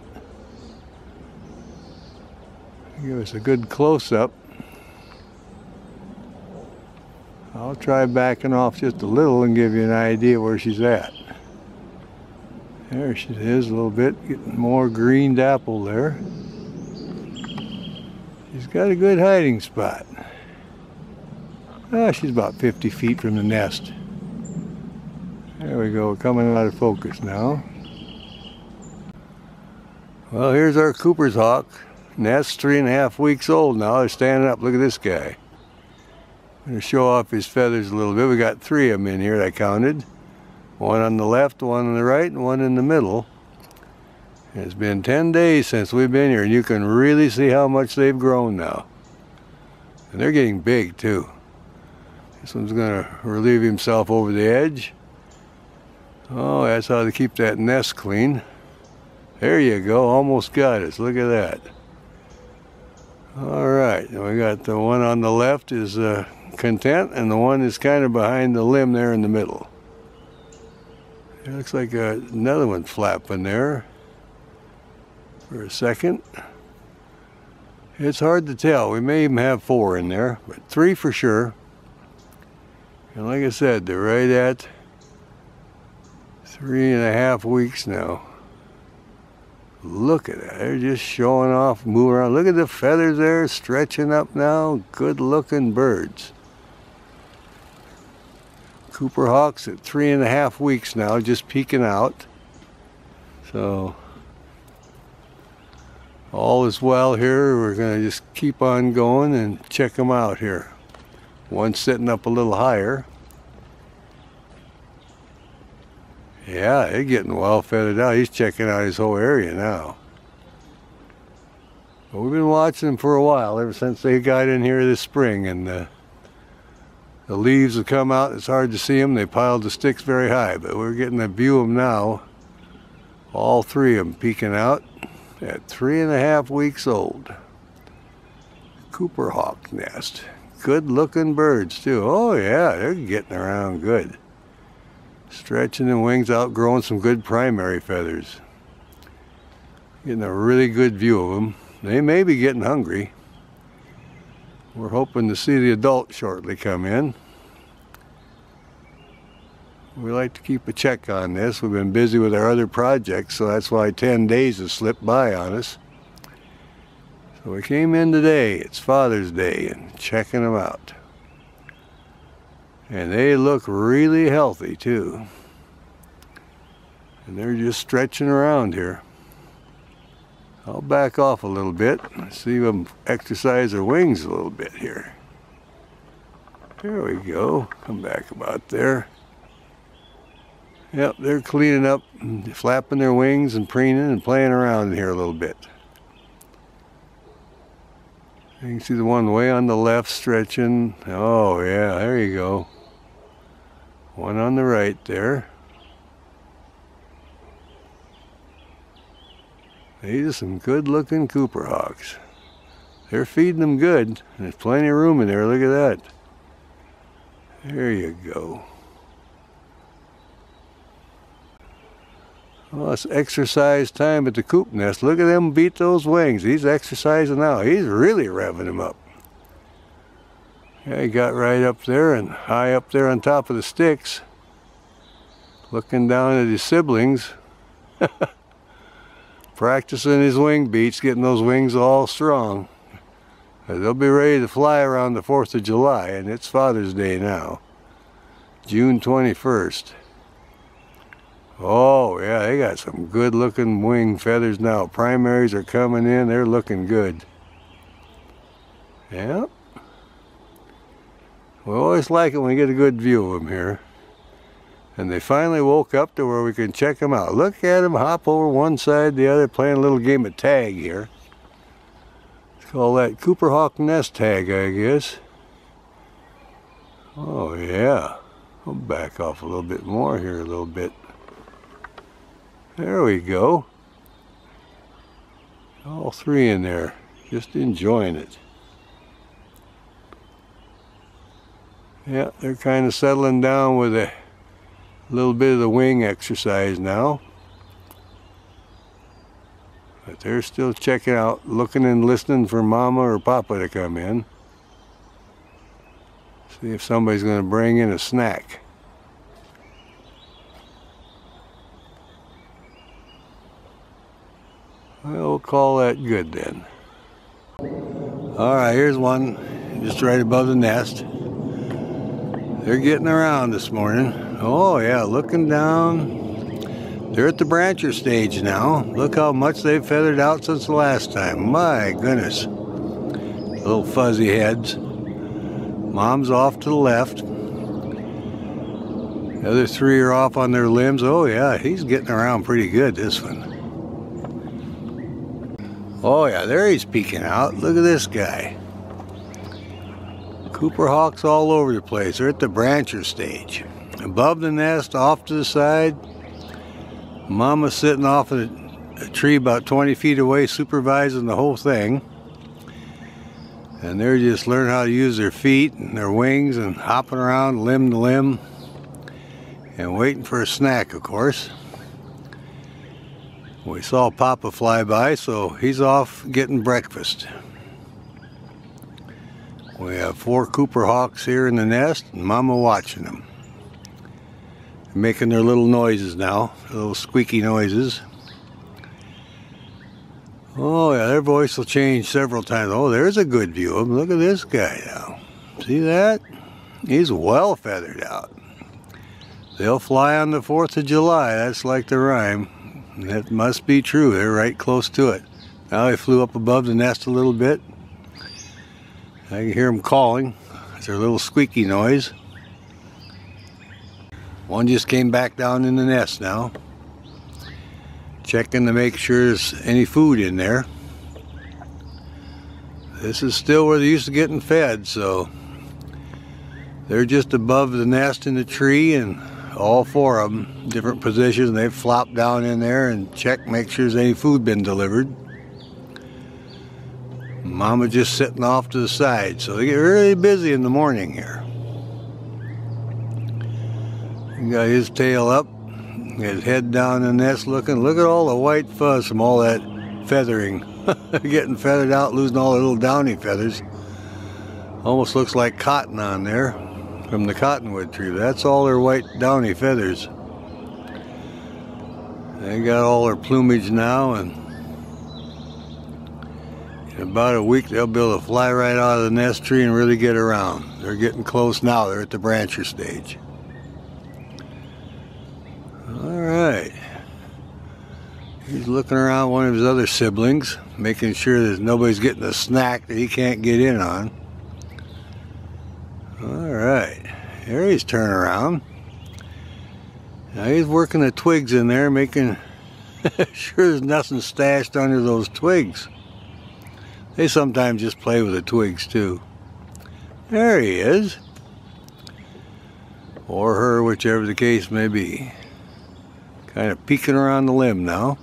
Give us a good close-up. I'll try backing off just a little and give you an idea where she's at. There she is a little bit, getting more green dapple there. She's got a good hiding spot. She's about 50 feet from the nest. There we go, coming out of focus now. Well, here's our Cooper's hawk. Nest 3.5 weeks old now. They're standing up. Look at this guy. I'm going to show off his feathers a little bit. We got 3 of them in here, I counted. One on the left, one on the right, and one in the middle. It's been 10 days since we've been here, and you can really see how much they've grown now. And they're getting big, too. This one's going to relieve himself over the edge. Oh, that's how they keep that nest clean. There you go, almost got us. Look at that. All right, we got the one on the left is content, and the one is kind of behind the limb there in the middle. It looks like another one flapping there for a second. It's hard to tell. We may even have 4 in there, but 3 for sure. And like I said, they're right at 3.5 weeks now. Look at that. They're just showing off, moving around. Look at the feathers there stretching up now. Good looking birds. Cooper hawks at 3.5 weeks now, just peeking out. So all is well here. We're going to just keep on going and check them out here. One's sitting up a little higher. Yeah, they're getting well feathered out. He's checking out his whole area now. But we've been watching them for a while, ever since they got in here this spring, and the leaves have come out. It's hard to see them. They piled the sticks very high, but we're getting a view of them now. All 3 of them peeking out at 3.5 weeks old. Cooper hawk nest. Good looking birds too. Oh yeah, they're getting around good. Stretching the wings out, growing some good primary feathers. Getting a really good view of them. They may be getting hungry. We're hoping to see the adult shortly come in. We like to keep a check on this. We've been busy with our other projects, so that's why 10 days has slipped by on us. So we came in today, it's Father's Day, and checking them out. And they look really healthy too. And they're just stretching around here. I'll back off a little bit, see them exercise their wings a little bit here. There we go, come back about there. Yep, they're cleaning up, flapping their wings and preening and playing around in here a little bit. You can see the one way on the left stretching. Oh yeah, there you go. One on the right there. These are some good looking Cooper hawks. They're feeding them good. And there's plenty of room in there. Look at that. There you go. Well, it's exercise time at the coop nest. Look at them beat those wings. He's exercising now. He's really revving them up. Yeah, he got right up there and high up there on top of the sticks, looking down at his siblings, practicing his wing beats, getting those wings all strong. They'll be ready to fly around the 4th of July, and it's Father's Day now, June 21st. Oh yeah, they got some good looking wing feathers now. Primaries are coming in, they're looking good. Yep. We always like it when we get a good view of them here. And they finally woke up to where we can check them out. Look at them hop over one side, the other, playing a little game of tag here. Let's call that Cooper hawk nest tag, I guess. Oh yeah. I'll back off a little bit more here a little bit. There we go. All 3 in there, just enjoying it. Yeah, they're kind of settling down with a little bit of the wing exercise now. But they're still checking out, looking and listening for Mama or Papa to come in. See if somebody's going to bring in a snack. Well, we'll call that good then. Alright, here's one just right above the nest. They're getting around this morning. Oh yeah, looking down. They're at the brancher stage now. Look how much they've feathered out since the last time. My goodness. Little fuzzy heads. Mom's off to the left. The other three are off on their limbs. Oh yeah, he's getting around pretty good, this one. Oh yeah, there he's peeking out. Look at this guy. Cooper hawks all over the place. They're at the brancher stage. Above the nest, off to the side. Mama's sitting off of a tree about 20 feet away, supervising the whole thing. And they're just learning how to use their feet and their wings and hopping around limb to limb. And waiting for a snack, of course. We saw Papa fly by, so he's off getting breakfast. We have 4 Cooper hawks here in the nest, and Mama watching them. They're making their little noises now, little squeaky noises. Oh yeah, their voice will change several times. Oh, there's a good view of them. Look at this guy now. See that? He's well feathered out. They'll fly on the 4th of July. That's like the rhyme. That must be true. They're right close to it. Now they flew up above the nest a little bit. I can hear them calling. It's their little squeaky noise. One just came back down in the nest now. Checking to make sure there's any food in there. This is still where they used to getting fed, so they're just above the nest in the tree, and all 4 of them, different positions. They've flopped down in there and checked, make sure there's any food been delivered. Mama just sitting off to the side, so they get really busy in the morning here. He got his tail up, his head down in the nest looking. Look at all the white fuzz from all that feathering. Getting feathered out, losing all the little downy feathers. Almost looks like cotton on there from the cottonwood tree. That's all their white downy feathers. They got all their plumage now, and in about a week they'll be able to fly right out of the nest tree and really get around. They're getting close now. They're at the brancher stage. Alright. He's looking around one of his other siblings, making sure that nobody's getting a snack that he can't get in on. Alright. There he's turning around. Now he's working the twigs in there, making sure there's nothing stashed under those twigs. They sometimes just play with the twigs too. There he is. Or her, whichever the case may be. Kind of peeking around the limb now.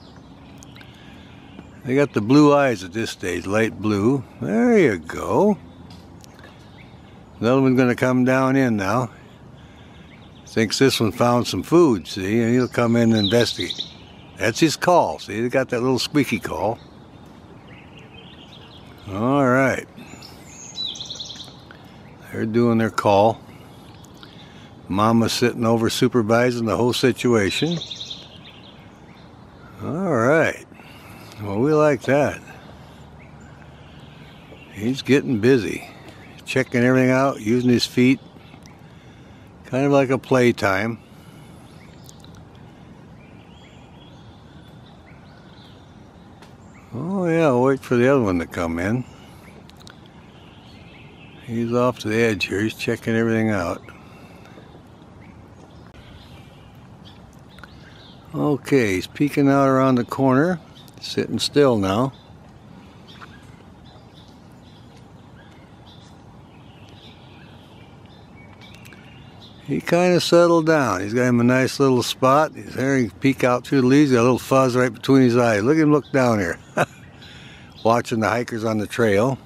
They got the blue eyes at this stage, light blue. There you go. Another one's going to come down in now. Thinks this one found some food, see, and he'll come in and investigate. That's his call, see, they got that little squeaky call. Alright. They're doing their call. Mama's sitting over supervising the whole situation. Alright. Well, we like that. He's getting busy. Checking everything out, using his feet. Kind of like a playtime. Oh yeah, I'll wait for the other one to come in. He's off to the edge here. He's checking everything out. Okay, he's peeking out around the corner. Sitting still now. He kind of settled down. He's got him a nice little spot. He's hearing peek out through the leaves. He's got a little fuzz right between his eyes. Look at him look down here. Watching the hikers on the trail.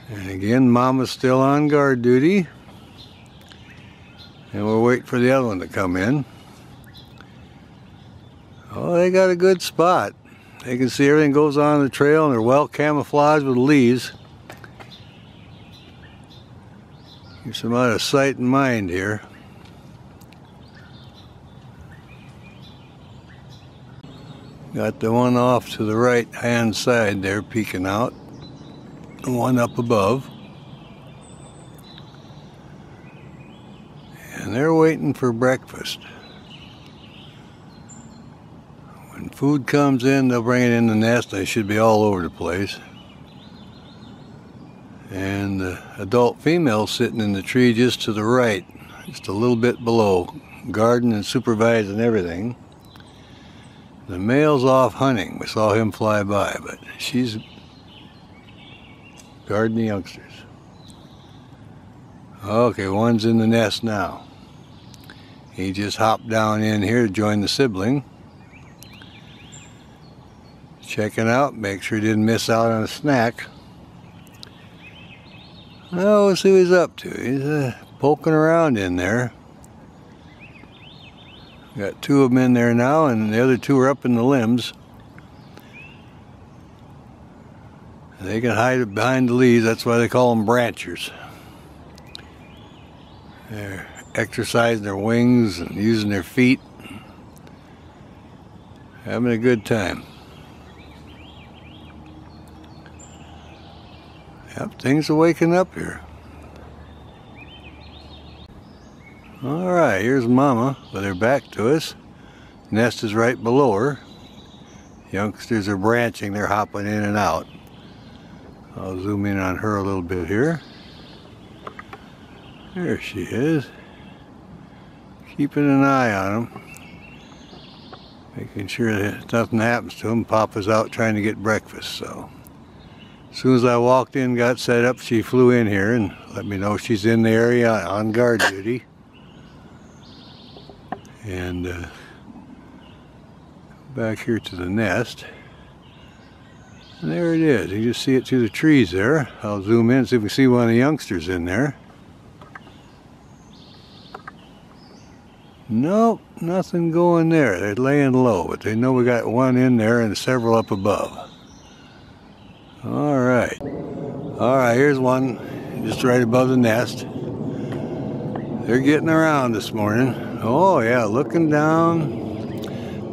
And again, Mama's still on guard duty. And we're waiting for the other one to come in. Oh, they got a good spot. They can see everything goes on the trail, and they're well camouflaged with leaves. Keeps them out of sight and mind here. Got the one off to the right hand side there peeking out. the one up above. And they're waiting for breakfast. When food comes in, they'll bring it in the nest. They should be all over the place. And the adult female sitting in the tree just to the right, just a little bit below, guarding and supervising everything. The male's off hunting. We saw him fly by, but she's guarding the youngsters. Okay, one's in the nest now. He just hopped down in here to join the sibling. Checking out, make sure he didn't miss out on a snack. Well, we'll see what he's up to. He's poking around in there. Got two of them in there now, and the other two are up in the limbs. They can hide behind the leaves. That's why they call them branchers. They're exercising their wings and using their feet. Having a good time. Yep, things are waking up here. Alright, here's Mama with her back to us. Nest is right below her. Youngsters are branching, they're hopping in and out. I'll zoom in on her a little bit here. There she is. Keeping an eye on them. Making sure that nothing happens to them. Papa's out trying to get breakfast, so. As soon as I walked in, got set up, she flew in here and let me know she's in the area on guard duty. And back here to the nest. And there it is. You just see it through the trees there. I'll zoom in and see if we can see one of the youngsters in there. Nope, nothing going there. They're laying low, but they know we got one in there and several up above. Alright. Alright, here's one just right above the nest. They're getting around this morning. Oh yeah, looking down.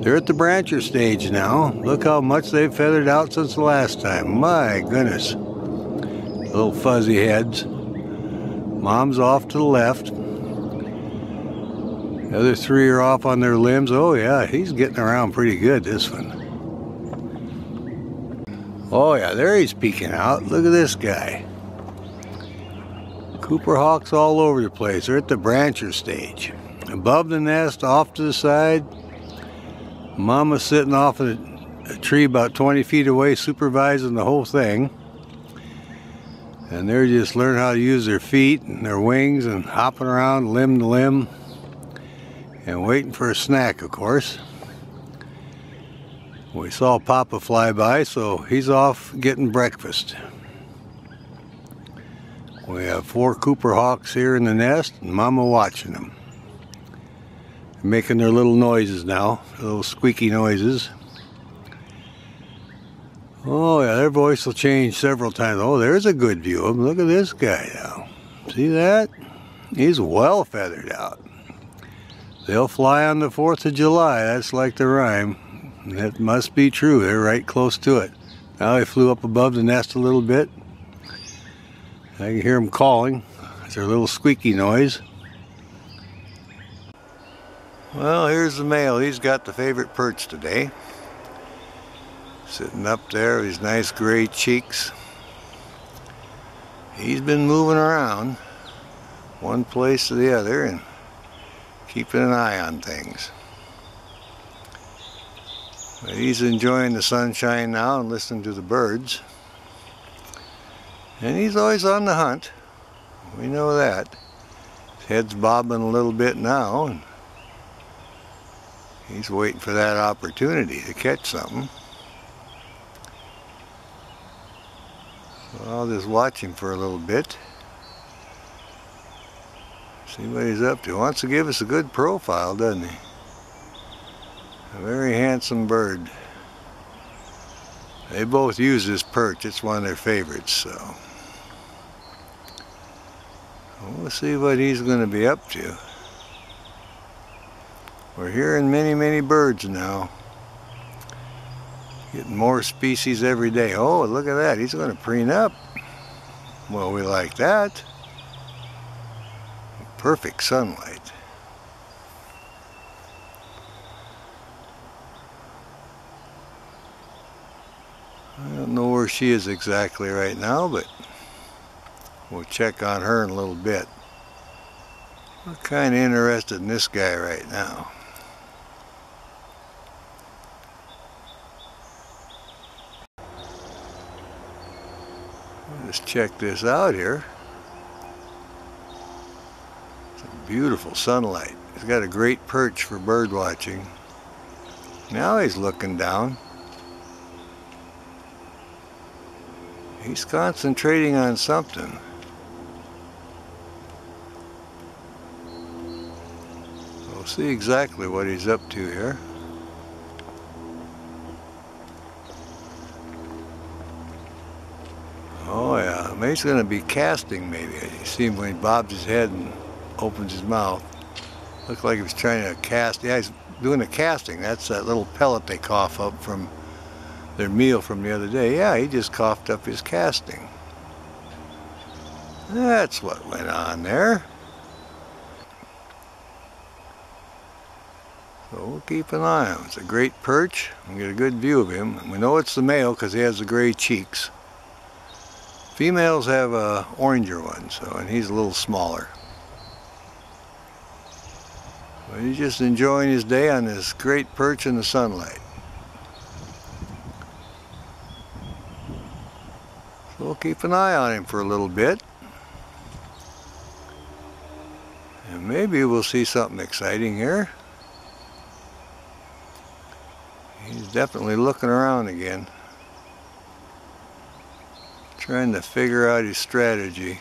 They're at the brancher stage now. Look how much they've feathered out since the last time. My goodness. Little fuzzy heads. Mom's off to the left. The other three are off on their limbs. Oh yeah, he's getting around pretty good, this one. Oh yeah, there he's peeking out. Look at this guy. Cooper hawks all over the place. They're at the brancher stage. Above the nest, off to the side. Mama's sitting off a tree about 20 feet away supervising the whole thing. And they're just learning how to use their feet and their wings and hopping around limb to limb. And waiting for a snack, of course. We saw Papa fly by, so he's off getting breakfast. We have 4 Cooper hawks here in the nest, and Mama watching them. They're making their little noises now, little squeaky noises. Oh yeah, their voice will change several times. Oh, there's a good view of them. Look at this guy now. See that? He's well feathered out. They'll fly on the 4th of July. That's like the rhyme. That must be true. They're right close to it. Now they flew up above the nest a little bit. I can hear them calling. It's their little squeaky noise. Well, here's the male. He's got the favorite perch today. Sitting up there with his nice gray cheeks. He's been moving around one place to the other and keeping an eye on things. But he's enjoying the sunshine now and listening to the birds. And he's always on the hunt. We know that. His head's bobbing a little bit now, and he's waiting for that opportunity to catch something. So I'll just watch him for a little bit. See what he's up to. He wants to give us a good profile, doesn't he? A very handsome bird. They both use this perch. It's one of their favorites, so we'll see what he's going to be up to. We're hearing many, many birds now. Getting more species every day. Oh, look at that. He's going to preen up. Well, we like that. Perfect sunlight. I don't know where she is exactly right now, but we'll check on her in a little bit. We're kind of interested in this guy right now. Let's check this out here. Some beautiful sunlight. He's got a great perch for bird watching. Now he's looking down. He's concentrating on something. We'll see exactly what he's up to here. Oh yeah, maybe he's going to be casting maybe. You see him when he bobs his head and opens his mouth. Looks like he was trying to cast. Yeah, he's doing a casting. That's that little pellet they cough up from their meal from the other day. Yeah, he just coughed up his casting. That's what went on there. So we'll keep an eye on him. It's a great perch. We'll get a good view of him. And we know it's the male because he has the gray cheeks. Females have a oranger one, so, and he's a little smaller. But he's just enjoying his day on this great perch in the sunlight. So we'll keep an eye on him for a little bit. And maybe we'll see something exciting here. He's definitely looking around again, trying to figure out his strategy.